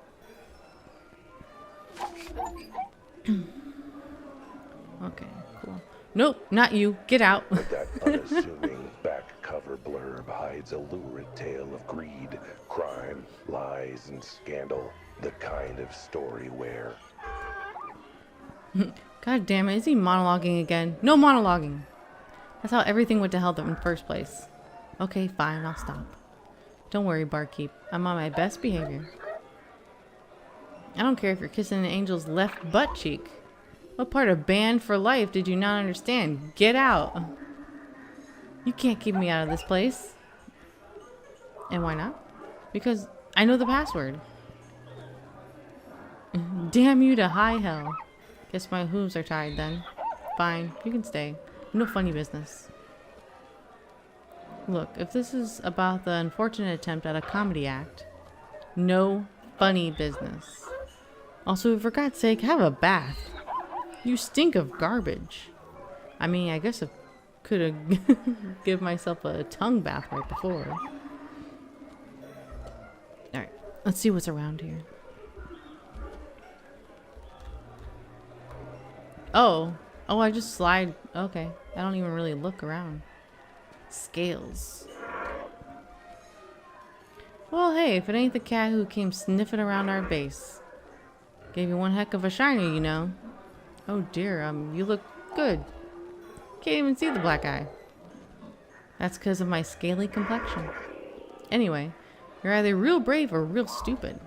Okay, cool. Nope, not you. Get out. But that unassuming back cover blurb hides a lurid tale of greed, crime, lies, and scandal. The kind of story where... God damn it, is he monologuing again? No monologuing. That's how everything went to hell in the first place. Okay, fine, I'll stop. Don't worry, barkeep. I'm on my best behavior. I don't care if you're kissing an angel's left butt cheek. What part of banned for life did you not understand? Get out. You can't keep me out of this place. And why not? Because I know the password. Damn you to high hell. Guess my hooves are tied then. Fine, you can stay. No funny business. Look, if this is about the unfortunate attempt at a comedy act, no funny business. Also, for God's sake, have a bath. You stink of garbage. I mean, I guess a could have give myself a tongue bath right before. Alright, let's see what's around here. Oh, I just slide. Okay, I don't even really look around. Scales. Well, hey, if it ain't the cat who came sniffing around our base. Gave you one heck of a shiner, you know. Oh dear, you look good. Can't even see the black eye. That's because of my scaly complexion. Anyway, you're either real brave or real stupid.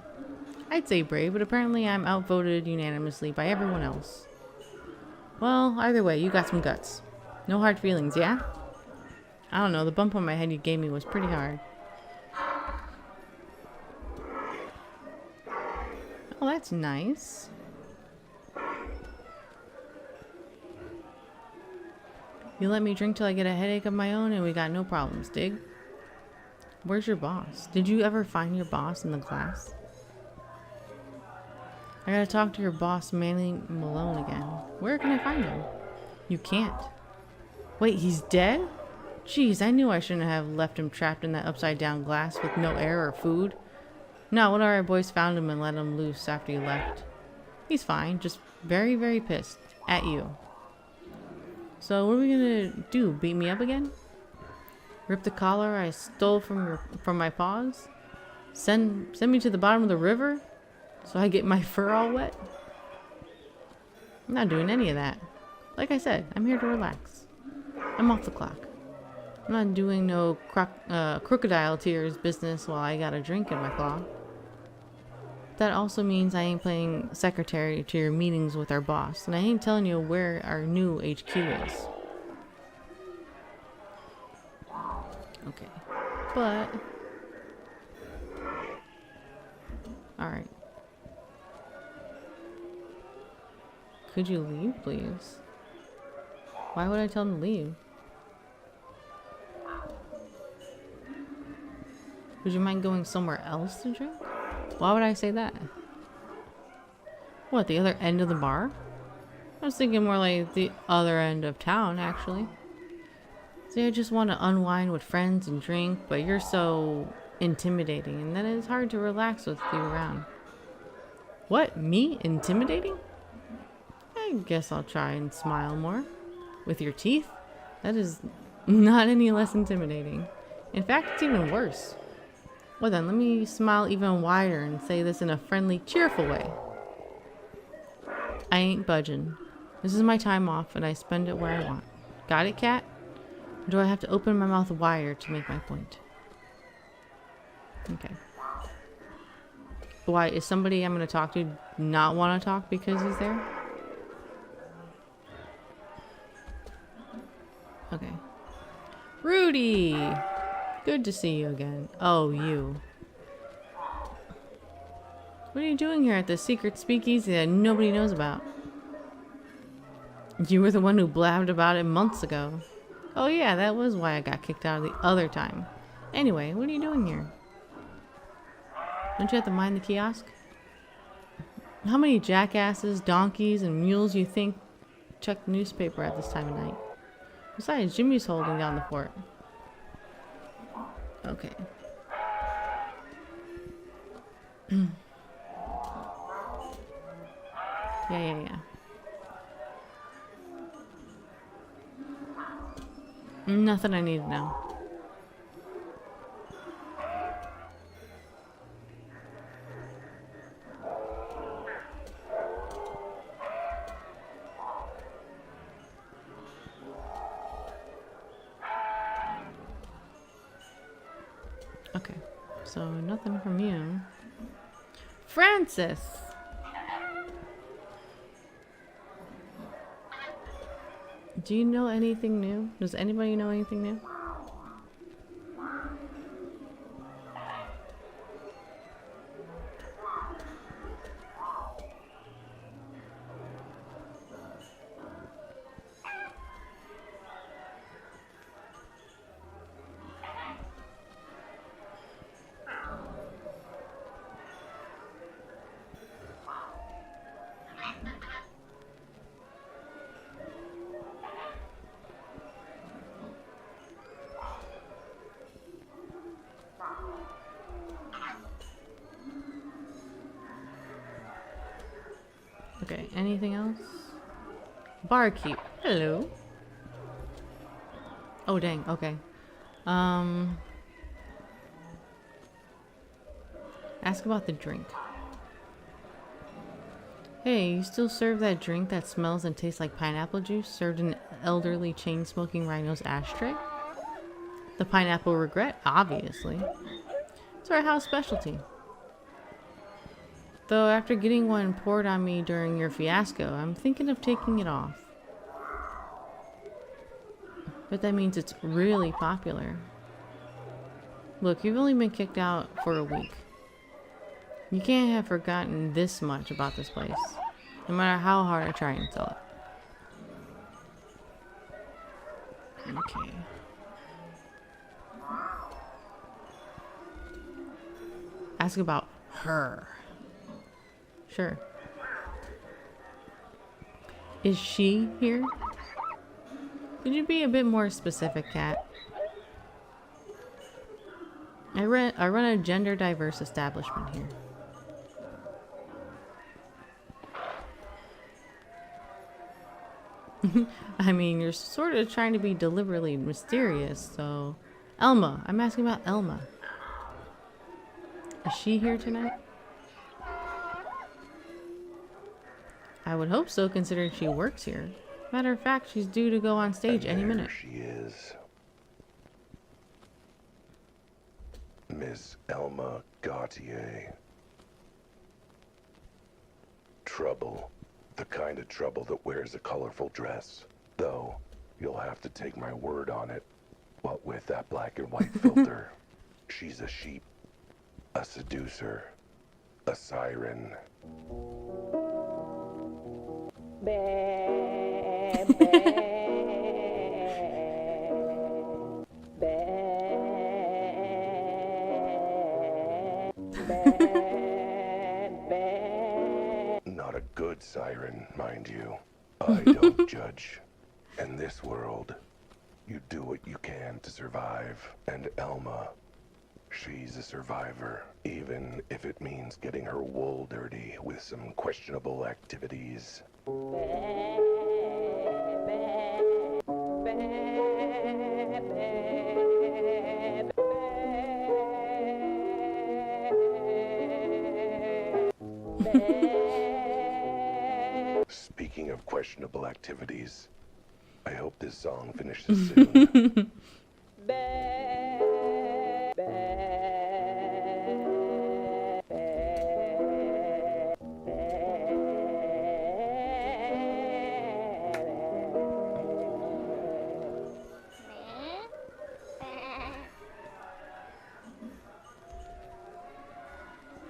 I'd say brave, but apparently I'm outvoted unanimously by everyone else. Well, either way, you got some guts. No hard feelings, yeah? I don't know, the bump on my head you gave me was pretty hard. Oh, that's nice. You let me drink till I get a headache of my own and we got no problems, dig? Where's your boss? Did you ever find your boss in the class? I gotta talk to your boss, Manny Malone, again. Where can I find him? You can't. Wait, he's dead? Jeez, I knew I shouldn't have left him trapped in that upside down glass with no air or food. No, one of our boys found him and let him loose after you left. He's fine, just very, very pissed. At you. So what are we gonna do? Beat me up again? Rip the collar I stole from my paws? Send me to the bottom of the river? So I get my fur all wet? I'm not doing any of that. Like I said, I'm here to relax. I'm off the clock. I'm not doing no crocodile tears business while I got a drink in my claw. That also means I ain't playing secretary to your meetings with our boss, and I ain't telling you where our new HQ is. Okay. But... Alright. Could you leave, please? Why would I tell him to leave? Would you mind going somewhere else to drink? Why would I say that? What, the other end of the bar? I was thinking more like the other end of town, actually. See, I just want to unwind with friends and drink, but you're so intimidating, and then it's hard to relax with you around. What? Me? Intimidating? I guess I'll try and smile more. With your teeth? That is not any less intimidating. In fact, it's even worse. Well then, let me smile even wider and say this in a friendly, cheerful way. I ain't budging. This is my time off and I spend it where I want. Got it, Cat? Or do I have to open my mouth wider to make my point? Okay. Why, is somebody I'm going to talk to not want to talk because he's there? Okay. Rudy! Good to see you again. Oh, you. What are you doing here at the secret speakeasy that nobody knows about? You were the one who blabbed about it months ago. Oh yeah, that was why I got kicked out of the other time. Anyway, what are you doing here? Don't you have to mind the kiosk? How many jackasses, donkeys, and mules you think check the newspaper at this time of night? Besides, Jimmy's holding down the fort. Okay. Yeah. Nothing I need to know. Okay, so nothing from you. Francis! Do you know anything new? Does anybody know anything new? Okay, anything else? Barkeep. Hello. Oh, dang. Okay. Ask about the drink. Hey, you still serve that drink that smells and tastes like pineapple juice served in an elderly chain-smoking rhino's ashtray? The pineapple regret, obviously. It's our house specialty. Though after getting one poured on me during your fiasco, I'm thinking of taking it off. But that means it's really popular. Look, you've only been kicked out for a week. You can't have forgotten this much about this place, no matter how hard I try and sell it. Okay. Ask about her. Sure. Is she here? Could you be a bit more specific, Cat? I run a gender diverse establishment here. I mean, you're sort of trying to be deliberately mysterious, so... Elma. I'm asking about Elma. Is she here tonight? I would hope so, considering she works here. Matter of fact, she's due to go on stage any minute. There she is. Miss Elma Gautier. Trouble. The kind of trouble that wears a colorful dress. Though, you'll have to take my word on it. What with that black and white filter. She's a sheep. A seducer. A siren. Not a good siren, mind you. I don't judge. In this world, you do what you can to survive. And Elma, she's a survivor, even if it means getting her wool dirty with some questionable activities. Speaking of questionable activities, I hope this song finishes soon.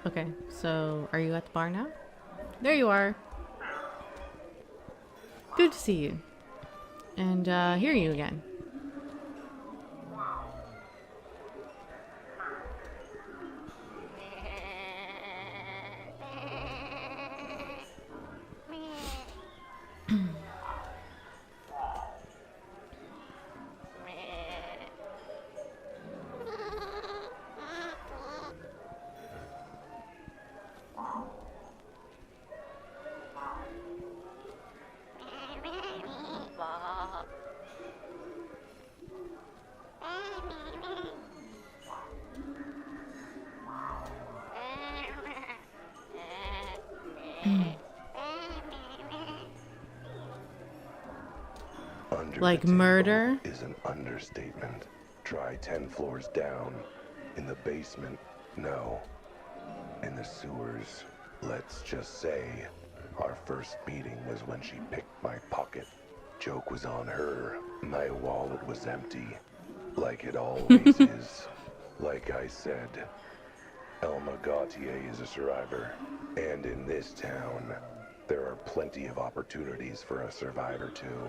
Okay, so are you at the bar now? There you are. Good to see you. And hear you again. Like murder? Is an understatement. Try 10 floors down. In the basement, no. In the sewers, let's just say, our first meeting was when she picked my pocket. Joke was on her. My wallet was empty. Like it always is. Like I said, Elma Gautier is a survivor. And in this town, there are plenty of opportunities for a survivor too.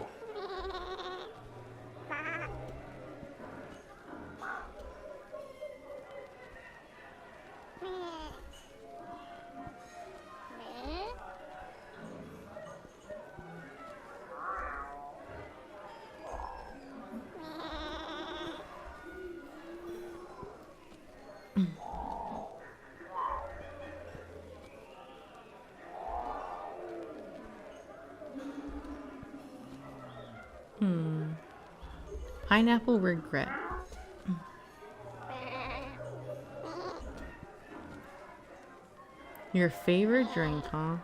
Pineapple regret. Your favorite drink, huh?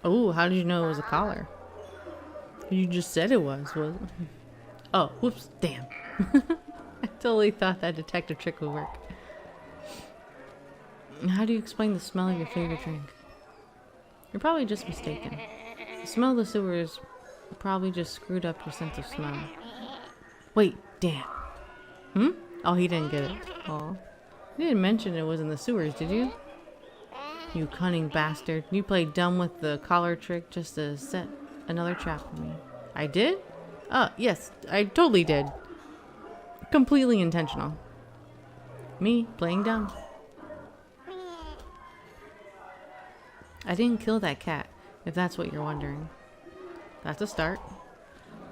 Oh, how did you know it was a collar? You just said it was. Oh, whoops, damn. I totally thought that detective trick would work. How do you explain the smell of your favorite drink? You're probably just mistaken. The smell of the sewers probably just screwed up your sense of smell. Wait, damn. Oh, he didn't get it. Oh. You didn't mention it was in the sewers, did you? You cunning bastard. You played dumb with the collar trick just to set another trap for me. I did? Yes, I totally did. Completely intentional. Me playing dumb. I didn't kill that cat, if that's what you're wondering. That's a start.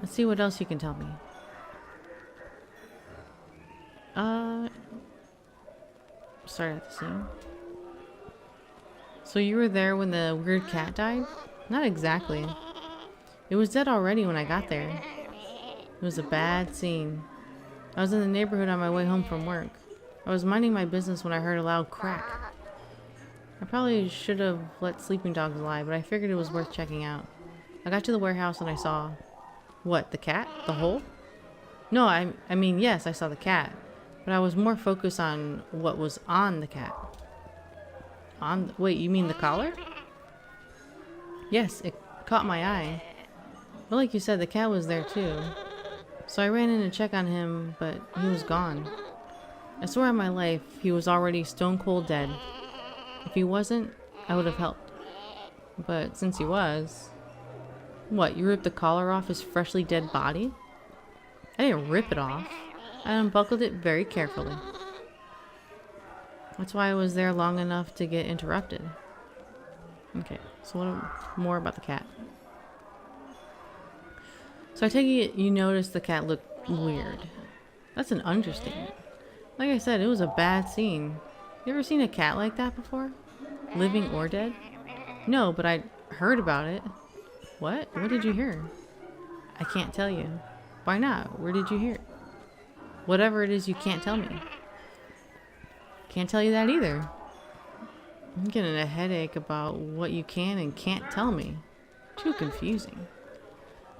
Let's see what else you can tell me. Start at the scene. So you were there when the weird cat died? Not exactly. It was dead already when I got there. It was a bad scene. I was in the neighborhood on my way home from work. I was minding my business when I heard a loud crack. I probably should have let sleeping dogs lie, but I figured it was worth checking out. I got to the warehouse and I saw... What, the cat? The hole? No, I mean, yes, I saw the cat. But I was more focused on what was on the cat. Wait, you mean the collar? Yes, it caught my eye. But like you said, the cat was there too. So I ran in to check on him, but he was gone. I swear on my life, he was already stone cold dead. If he wasn't, I would have helped. But since he was... What, you ripped the collar off his freshly dead body? I didn't rip it off. I unbuckled it very carefully. That's why I was there long enough to get interrupted. Okay, so what more about the cat? So I take it you noticed the cat looked weird. That's an understatement. Like I said, it was a bad scene. You ever seen a cat like that before? Living or dead? No, but I heard about it. What? What did you hear? I can't tell you. Why not? Where did you hear it? Whatever it is you can't tell me. Can't tell you that either. I'm getting a headache about what you can and can't tell me. Too confusing.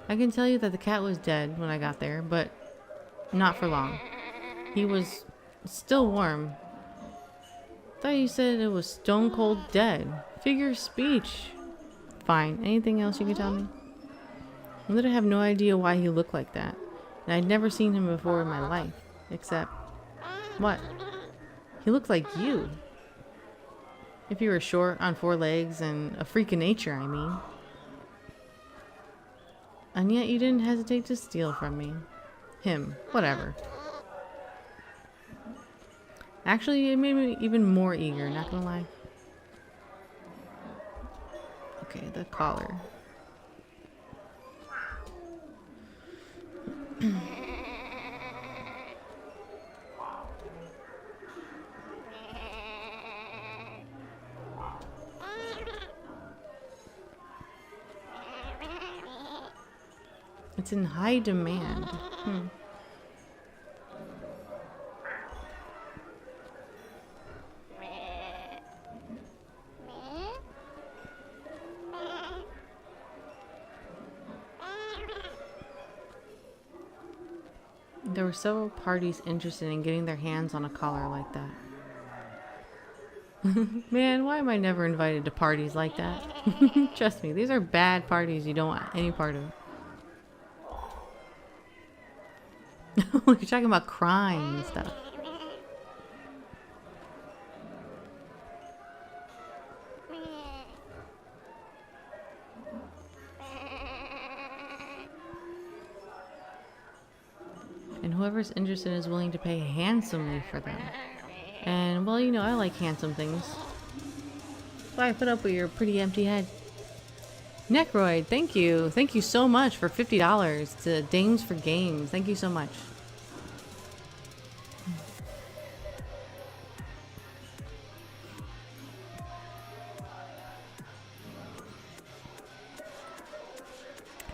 I can tell you that the cat was dead when I got there, but not for long. He was still warm. Thought you said it was stone cold dead. Figure of speech. Fine. Anything else you can tell me? I literally have no idea why he looked like that. And I'd never seen him before in my life. Except... What? He looked like you. If you were short, on 4 legs, and a freak of nature, I mean. And yet you didn't hesitate to steal from me. Him. Whatever. Actually, it made me even more eager, not gonna lie. Okay, the collar. It's in high demand. There were several parties interested in getting their hands on a collar like that. Man, why am I never invited to parties like that? Trust me, these are bad parties you don't want any part of. You're talking about crime and stuff. And whoever's interested is willing to pay handsomely for them. And, well, you know, I like handsome things. Why I put up with your pretty empty head. Necroid, thank you. Thank you so much for $50 to Dames for Games. Thank you so much.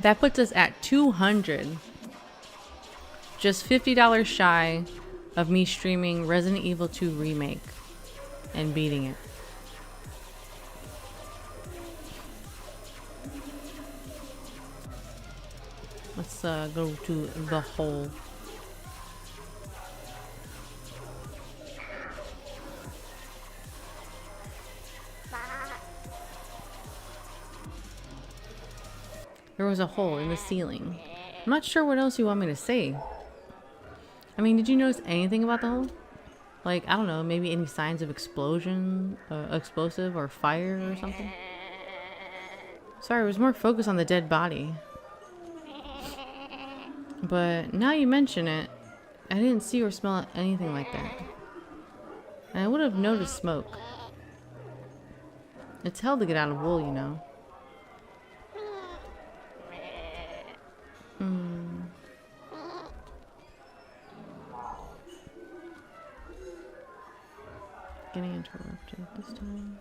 That puts us at 200. Just $50 shy of me streaming Resident Evil 2 Remake and beating it. Let's go to the hole. There was a hole in the ceiling. I'm not sure what else you want me to say. I mean, did you notice anything about the hole? Like, I don't know, maybe any signs of explosion, explosive or fire or something? Sorry, it was more focused on the dead body. But now you mention it, I didn't see or smell anything like that. And I would have noticed smoke. It's hell to get out of wool, you know. Getting interrupted this time.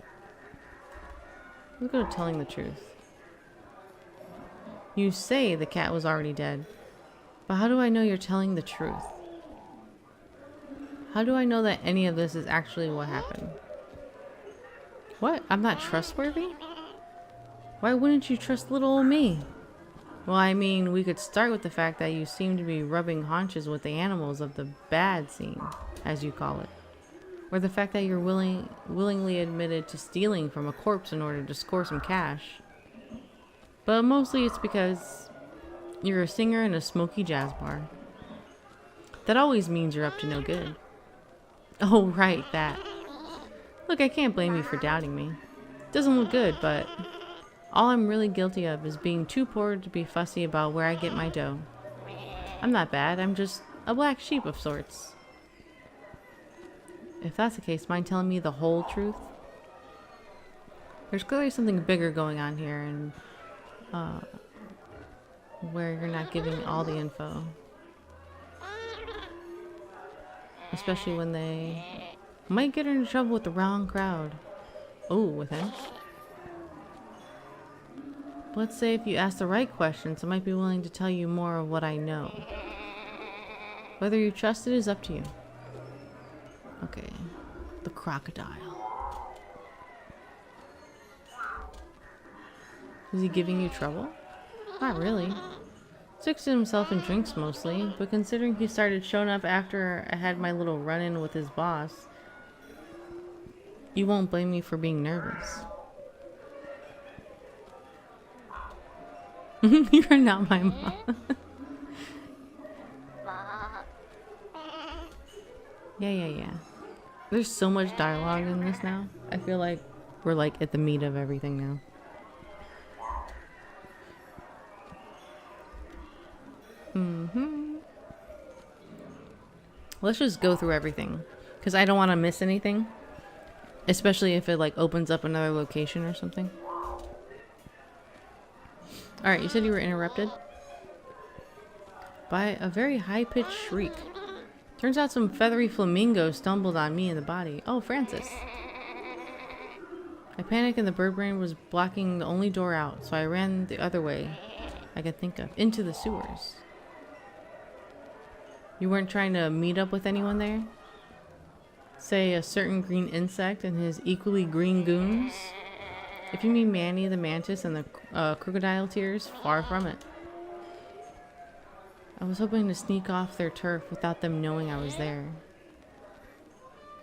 We'll go to telling the truth. You say the cat was already dead, but how do I know you're telling the truth? How do I know that any of this is actually what happened? What? I'm not trustworthy? Why wouldn't you trust little old me? Well, I mean, we could start with the fact that you seem to be rubbing haunches with the animals of the bad scene, as you call it. Or the fact that you're willingly admitted to stealing from a corpse in order to score some cash. But mostly it's because you're a singer in a smoky jazz bar. That always means you're up to no good. Oh, right, that. Look, I can't blame you for doubting me. It doesn't look good, but all I'm really guilty of is being too poor to be fussy about where I get my dough. I'm not bad, I'm just a black sheep of sorts. If that's the case, mind telling me the whole truth? There's clearly something bigger going on here, and where you're not giving all the info. Especially when they might get into trouble with the wrong crowd. Oh, with him. But let's say if you ask the right questions, I might be willing to tell you more of what I know. Whether you trust it is up to you. Okay, the crocodile. Is he giving you trouble? Not really. Sticks to himself and drinks mostly, but considering he started showing up after I had my little run-in with his boss, you won't blame me for being nervous. You're not my mom. Yeah. There's so much dialogue in this now. I feel like we're like at the meat of everything now. Let's just go through everything, because I don't want to miss anything, especially if it like opens up another location or something. Alright, you said you were interrupted by a very high-pitched shriek. Turns out some feathery flamingos stumbled on me in the body. Oh, Francis. I panicked and the bird brain was blocking the only door out, so I ran the other way I could think of, into the sewers. You weren't trying to meet up with anyone there? Say a certain green insect and his equally green goons? If you mean Manny the mantis and the crocodile tears, far from it. I was hoping to sneak off their turf without them knowing I was there.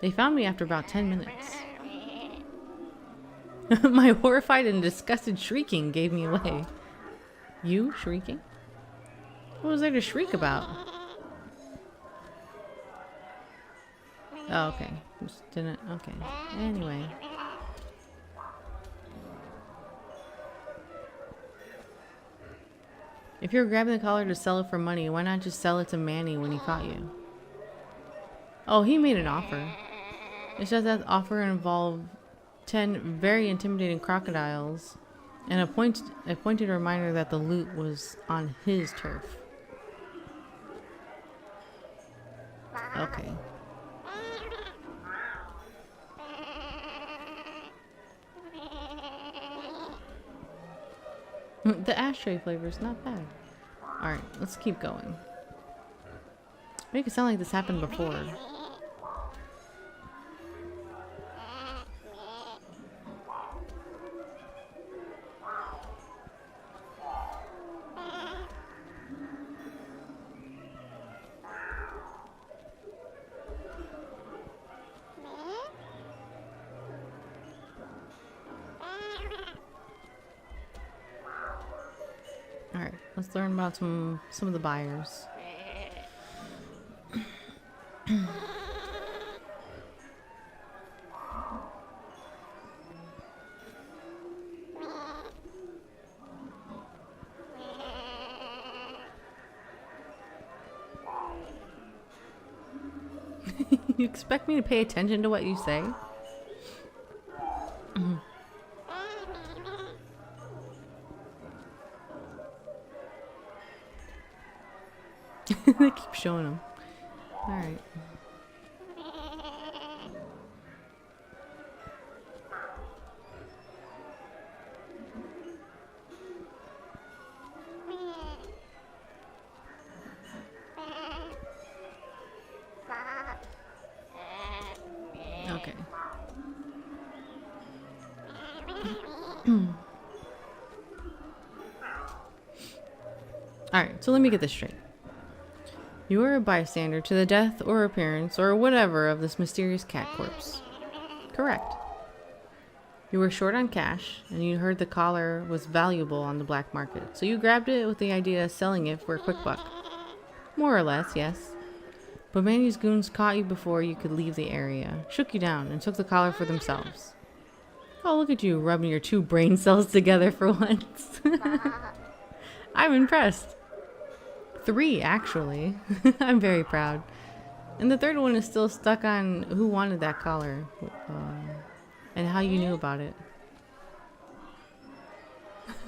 They found me after about 10 minutes. My horrified and disgusted shrieking gave me away. You shrieking? What was there to shriek about? Oh, okay. Just didn't. Okay. Anyway. If you're grabbing the collar to sell it for money, why not just sell it to Manny when he caught you? Oh, he made an offer. It's just that offer involved 10 very intimidating crocodiles, and a pointed reminder that the loot was on his turf. Okay. The ashtray flavor is not bad. Alright, let's keep going. Make it sound like this happened before. Alright, let's learn about some of the buyers. You expect me to pay attention to what you say? They keep showing them. Alright. Okay. Alright, so let me get this straight. You were a bystander to the death or appearance or whatever of this mysterious cat corpse. Correct. You were short on cash, and you heard the collar was valuable on the black market, so you grabbed it with the idea of selling it for a quick buck. More or less, yes. But Manny's goons caught you before you could leave the area, shook you down, and took the collar for themselves. Oh, look at you, rubbing your two brain cells together for once. I'm impressed. 3, actually. I'm very proud. And the third one is still stuck on who wanted that collar. And how you knew about it.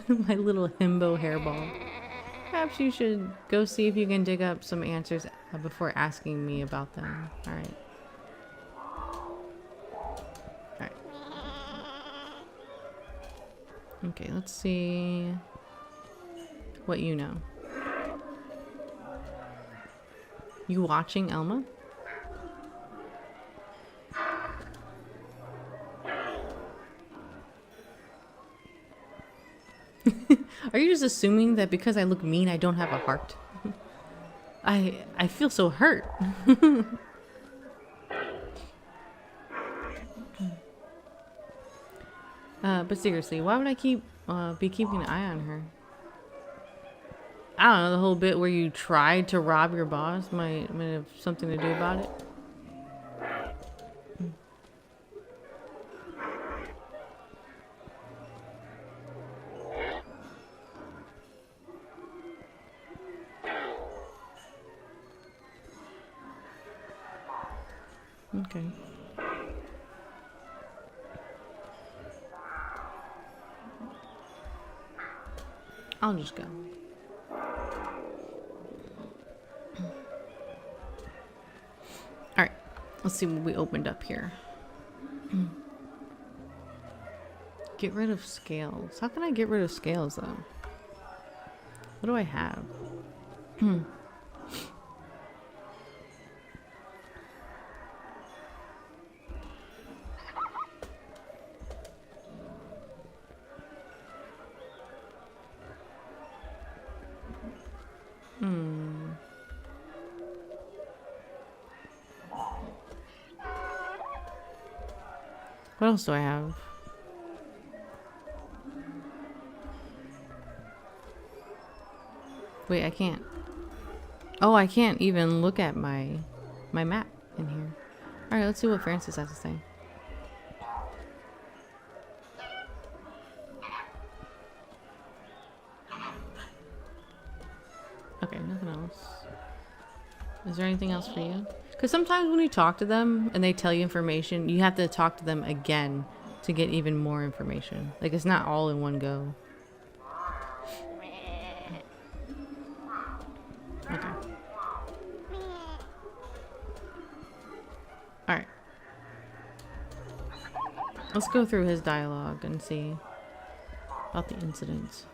My little himbo hairball. Perhaps you should go see if you can dig up some answers before asking me about them. Alright. Alright. Okay, let's see what you know. You watching, Elma? Are you just assuming that because I look mean I don't have a heart? I feel so hurt. But seriously, why would I be keeping an eye on her? I don't know, the whole bit where you tried to rob your boss might have something to do about it. Okay. I'll just go. Alright, let's see what we opened up here. Get rid of scales. How can I get rid of scales, though? What do I have? What else do I have? Wait, I can't. Oh, I can't even look at my map in here. Alright, let's see what Francis has to say. Okay, nothing else. Is there anything else for you? Because sometimes when you talk to them and they tell you information, you have to talk to them again to get even more information. Like, it's not all in one go. Okay. Alright. Let's go through his dialogue and see about the incidents.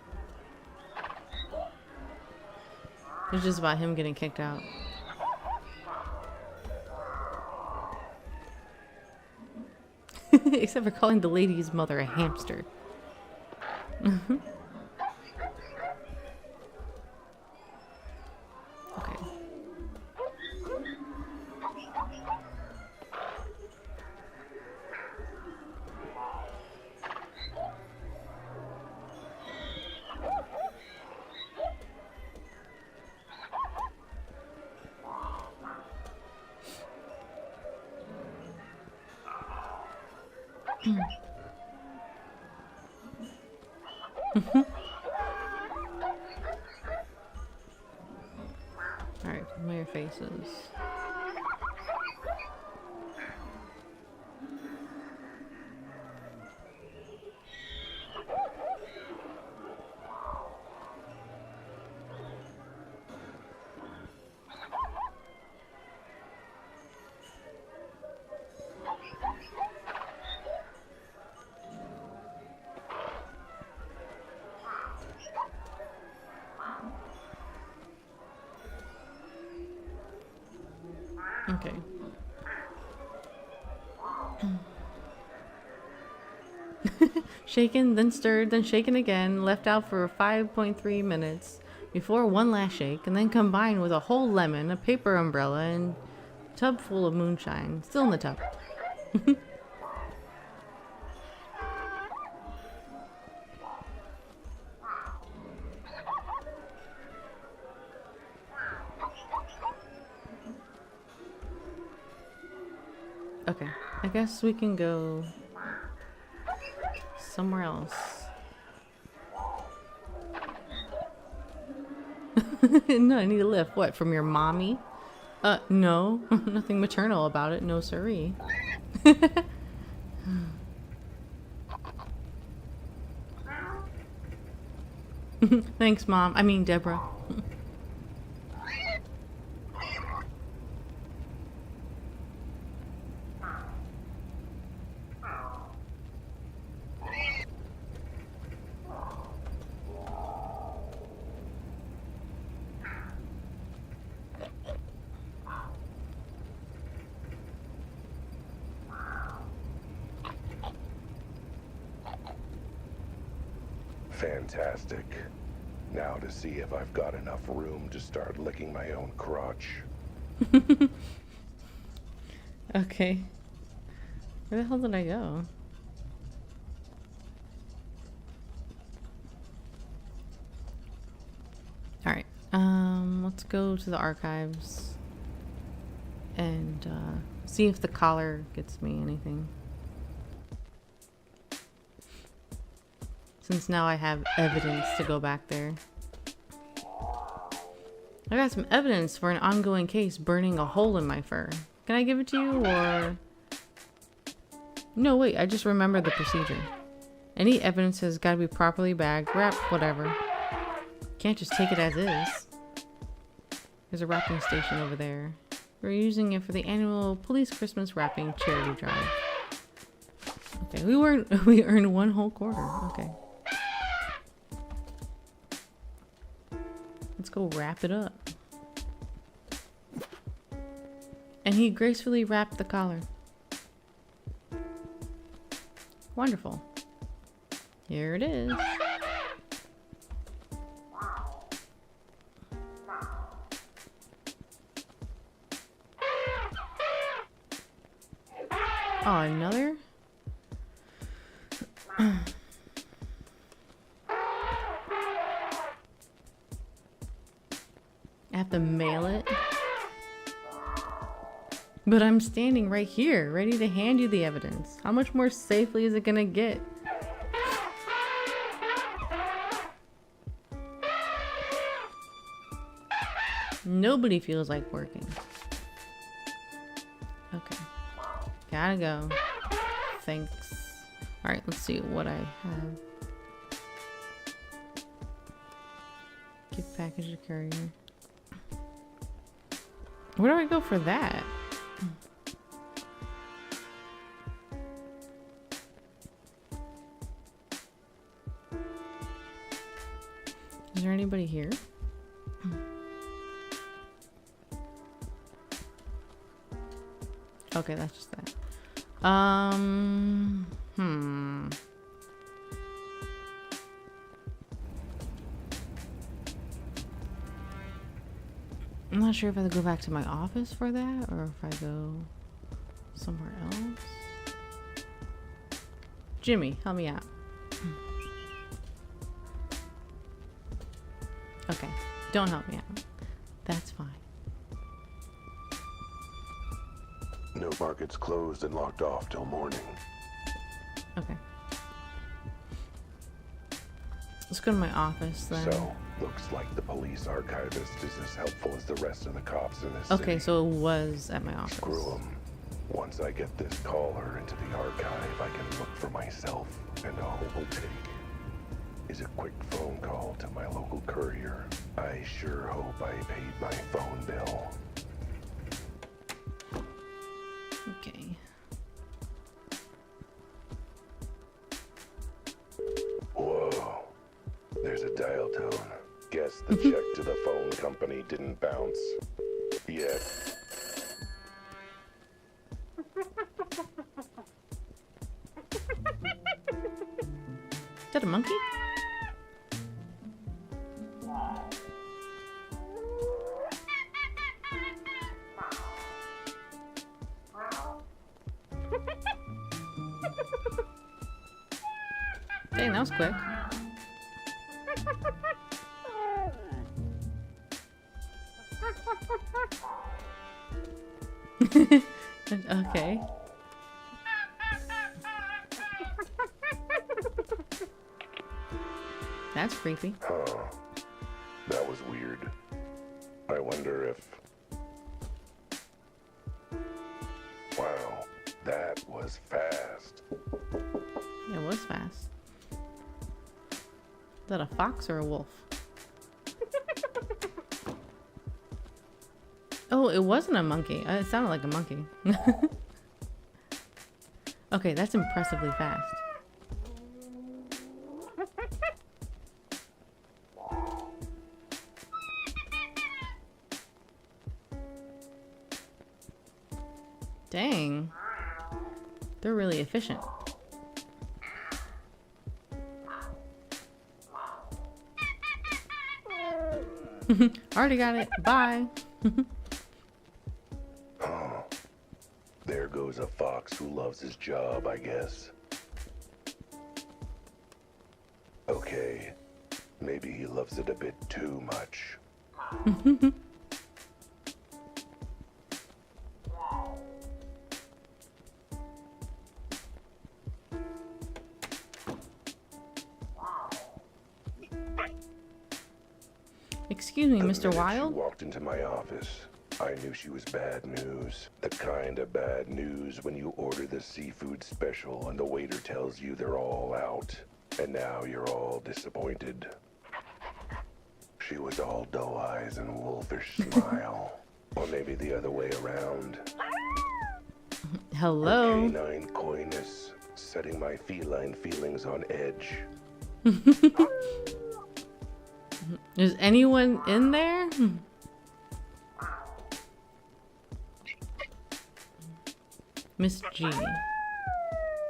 It's just about him getting kicked out. Except for calling the lady's mother a hamster. Okay. Alright, familiar faces. Okay. Shaken, then stirred, then shaken again, left out for 5.3 minutes before one last shake, and then combined with a whole lemon, a paper umbrella, and a tub full of moonshine. Still in the tub. Okay, I guess we can go somewhere else. No, I need a lift. What, from your mommy? No. Nothing maternal about it. No siree. Thanks, Mom. I mean, Deborah. Fantastic. Now to see if I've got enough room to start licking my own crotch. Okay. Where the hell did I go? Alright. Let's go to the archives and see if the collar gets me anything. Since now I have evidence to go back there. I got some evidence for an ongoing case burning a hole in my fur. Can I give it to you, or... No, wait, I just remembered the procedure. Any evidence has got to be properly bagged, wrapped, whatever. Can't just take it as is. There's a wrapping station over there. We're using it for the annual police Christmas wrapping charity drive. Okay, we earned one whole quarter. Okay. Let's go wrap it up. And he gracefully wrapped the collar. Wonderful. Here it is. Oh, another? I have to mail it. But I'm standing right here, ready to hand you the evidence. How much more safely is it gonna get? Nobody feels like working. Okay. Gotta go. Thanks. Alright, let's see what I have. Gift package to courier. Where do I go for that? Is there anybody here? Okay, that's just that. I'm not sure if I go back to my office for that or if I go somewhere else. Jimmy, help me out. Okay, don't help me out. That's fine. No market's closed and locked off till morning. Okay. Let's go to my office then. So, looks like the police archivist is as helpful as the rest of the cops in this Okay, city. so it was at my office. Screw 'em. Once I get this caller into the archive, I can look for myself, and all it will take is a quick phone call to my local courier. I sure hope I paid my phone bill. Okay. Whoa. There's a dial tone. Guess the check to the phone company didn't bounce yet. Is that a monkey? Dang, that was quick. Okay. That's creepy. Huh. That was weird. I wonder if... Wow, that was fast. It was fast. Is that a fox or a wolf? Oh, it wasn't a monkey. It sounded like a monkey. Okay, that's impressively fast. Dang. They're really efficient. Already got it. Bye. There goes a fox who loves his job, I guess. Okay, maybe he loves it a bit too much. Excuse me, The Mr. minute Wilde? She walked into my office. I knew she was bad news. The kind of bad news when you order the seafood special and the waiter tells you they're all out. And now you're all disappointed. She was all doe eyes and wolfish smile. Or maybe the other way around. Hello? Canine coyness, setting my feline feelings on edge. Is anyone in there? Miss G.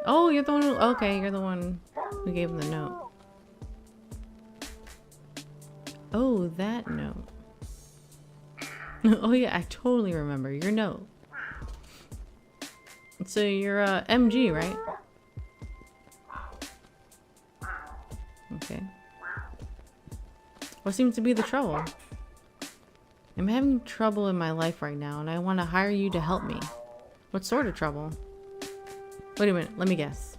Oh, you're the one who... Okay, you're the one who gave him the note. Oh, that note. Oh yeah, I totally remember your note. So you're MG, right? Okay. What seems to be the trouble? I'm having trouble in my life right now, and I want to hire you to help me. What sort of trouble? Wait a minute, let me guess.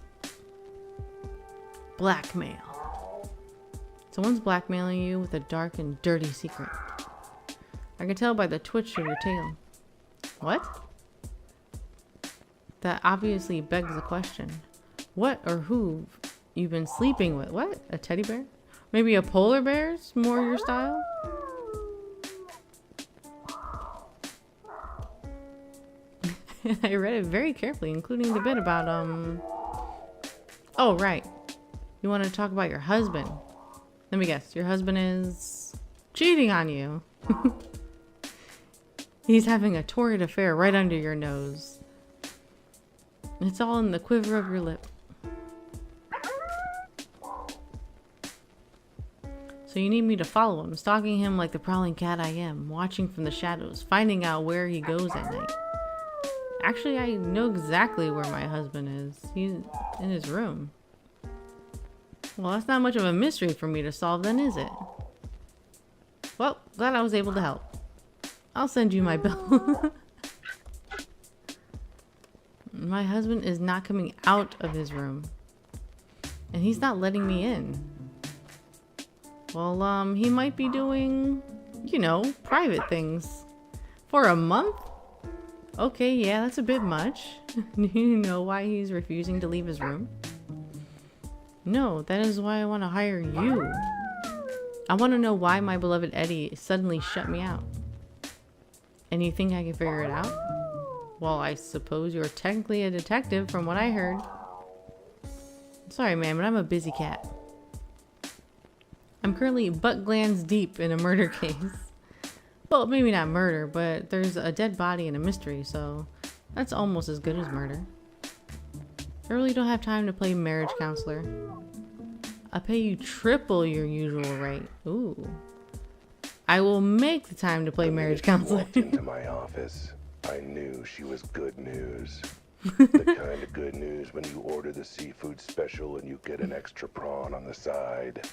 Blackmail. Someone's blackmailing you with a dark and dirty secret. I can tell by the twitch of your tail. What? That obviously begs the question. What or who you've been sleeping with? What? A teddy bear? Maybe a polar bear's more your style? I read it very carefully, including the bit about, oh, right. You want to talk about your husband. Let me guess. Your husband is cheating on you. He's having a torrid affair right under your nose. It's all in the quiver of your lip. So you need me to follow him, stalking him like the prowling cat I am, watching from the shadows, finding out where he goes at night. Actually, I know exactly where my husband is. He's in his room. Well, that's not much of a mystery for me to solve then, is it? Well, glad I was able to help. I'll send you my bill. My husband is not coming out of his room. And he's not letting me in. Well, he might be doing, you know, private things. For a month? Okay, yeah, that's a bit much. Do you know why he's refusing to leave his room? No, that is why I want to hire you. I want to know why my beloved Eddie suddenly shut me out. And you think I can figure it out? Well, I suppose you're technically a detective from what I heard. Sorry, man, but I'm a busy cat. I'm currently butt glands deep in a murder case. Well, maybe not murder, but there's a dead body and a mystery, so that's almost as good as murder. I really don't have time to play marriage counselor. I'll pay you triple your usual rate. Ooh. I will make the time to play marriage counselor. Walked into my office. I knew she was good news. The kind of good news when you order the seafood special and you get an extra prawn on the side.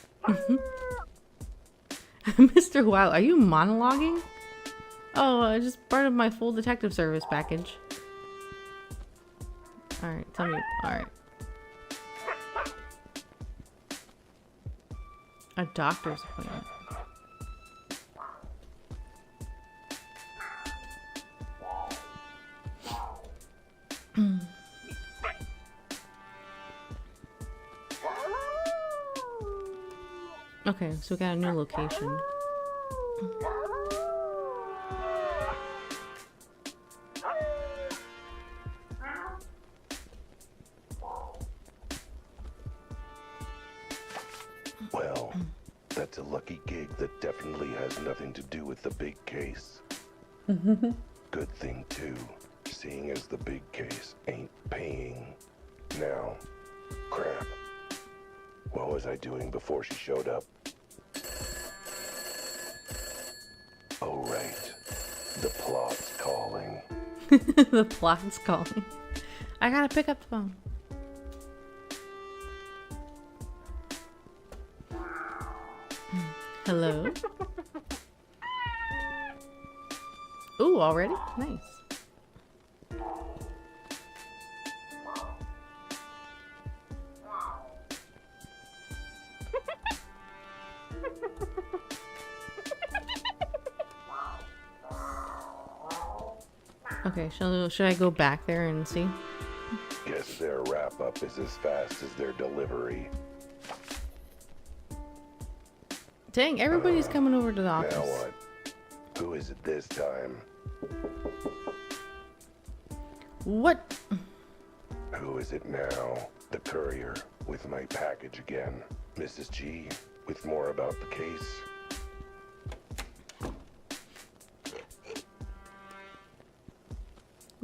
Mr. Wilde, are you monologuing? Oh, just part of my full detective service package. Alright, tell me. Alright. A doctor's appointment. Okay, so we got a new location. Well, that's a lucky gig that definitely has nothing to do with the big case. Good thing, too, seeing as the big case ain't paying. Now, crap. What was I doing before she showed up? Oh, right. The plot's calling. The plot's calling. I gotta pick up the phone. Hello? Ooh, already? Nice. Okay, should I go back there and see? Guess their wrap-up is as fast as their delivery. Dang, everybody's coming over to the Now office. what? Who is it this time? What? Who is it now? The courier with my package again. Mrs. G with more about the case.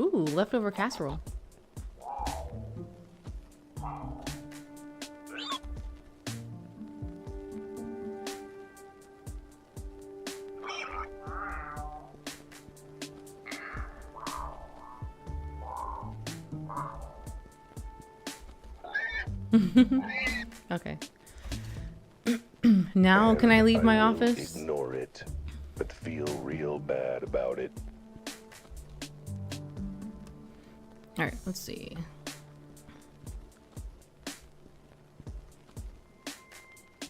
Ooh, leftover casserole. Okay. Now can I leave my will office? Ignore it, but feel real bad about it. All right, let's see.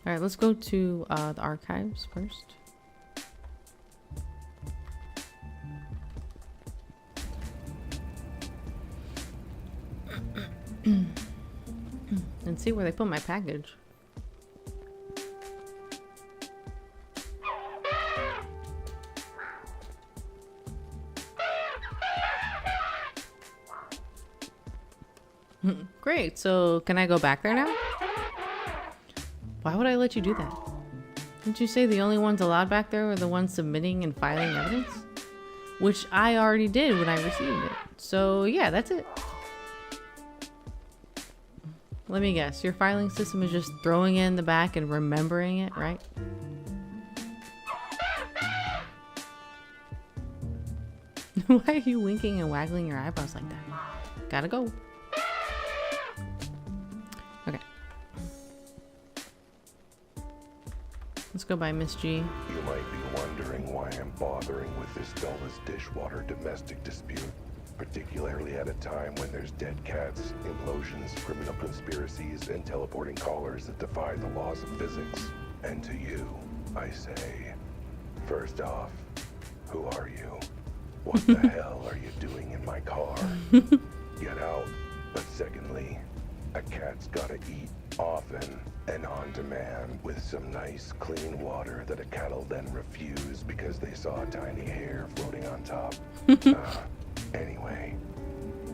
All right, let's go to the archives first. and see where they put my package. Great, so can I go back there now? Why would I let you do that? Didn't you say the only ones allowed back there were the ones submitting and filing evidence? Which I already did when I received it. So yeah, that's it. Let me guess, your filing system is just throwing it in the back and remembering it, right? Why are you winking and waggling your eyebrows like that? Gotta go. Okay. Let's go by Miss G. You might be wondering why I'm bothering with this dull-as dishwater domestic dispute, particularly at a time when there's dead cats, implosions, criminal conspiracies, and teleporting callers that defy the laws of physics. And to you, I say, first off, who are you? What the hell are you doing in my car? Get out. But secondly, a cat's gotta eat often and on demand with some nice clean water that a cat'll then refuse because they saw a tiny hair floating on top. Anyway,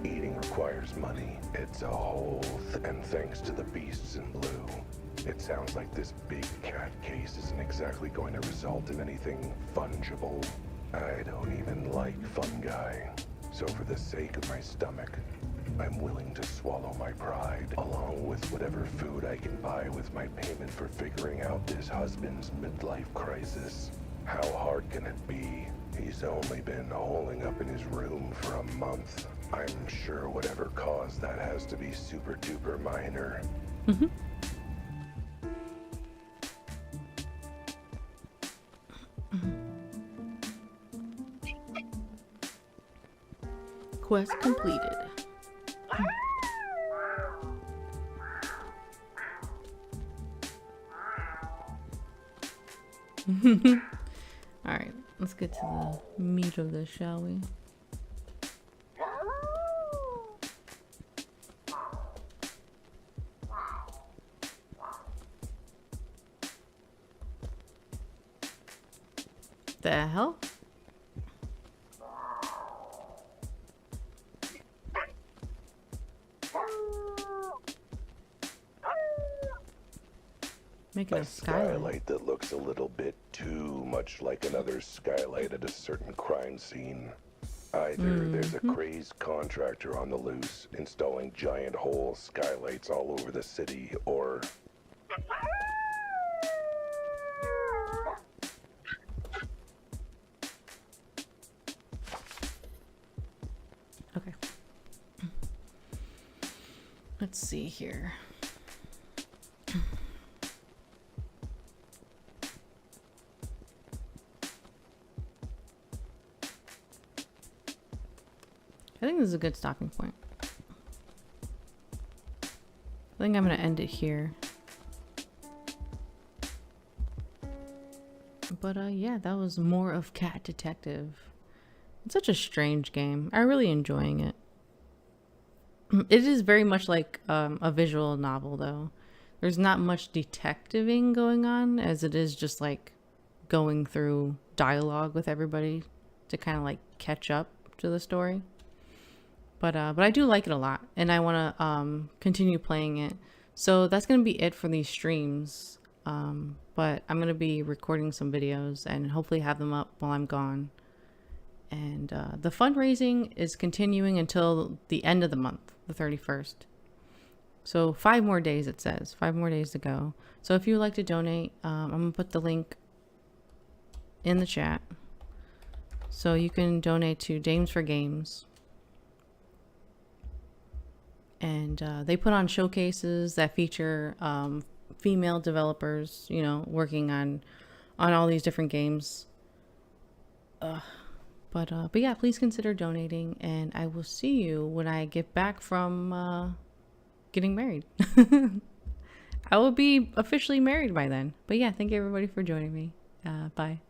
eating requires money. It's a whole and thanks to the beasts in blue, it sounds like this big cat case isn't exactly going to result in anything fungible. I don't even like fungi, so for the sake of my stomach, I'm willing to swallow my pride, along with whatever food I can buy with my payment for figuring out this husband's midlife crisis. How hard can it be? He's only been holing up in his room for a month. I'm sure whatever caused that has to be super duper minor. Quest completed. Alright, let's get to the meat of this, shall we? The hell? Making a skylight that looks a little bit too much like another skylight at a certain crime scene. Either there's a crazed contractor on the loose installing giant hole skylights all over the city, or okay. Let's see here. I think this is a good stopping point. I think I'm going to end it here. But yeah, that was more of Cat Detective. It's such a strange game. I'm really enjoying it. It is very much like a visual novel, though. There's not much detectiving going on, as it is just like going through dialogue with everybody to kind of like catch up to the story. But I do like it a lot, and I want to continue playing it. So that's going to be it for these streams. But I'm going to be recording some videos and hopefully have them up while I'm gone. And the fundraising is continuing until the end of the month, the 31st. So 5 more days, it says. 5 more days to go. So if you would like to donate, I'm going to put the link in the chat. So you can donate to Dames for Games. And they put on showcases that feature female developers, you know, working on all these different games. But yeah, please consider donating, and I will see you when I get back from getting married. I will be officially married by then. But yeah, thank you everybody for joining me. Bye.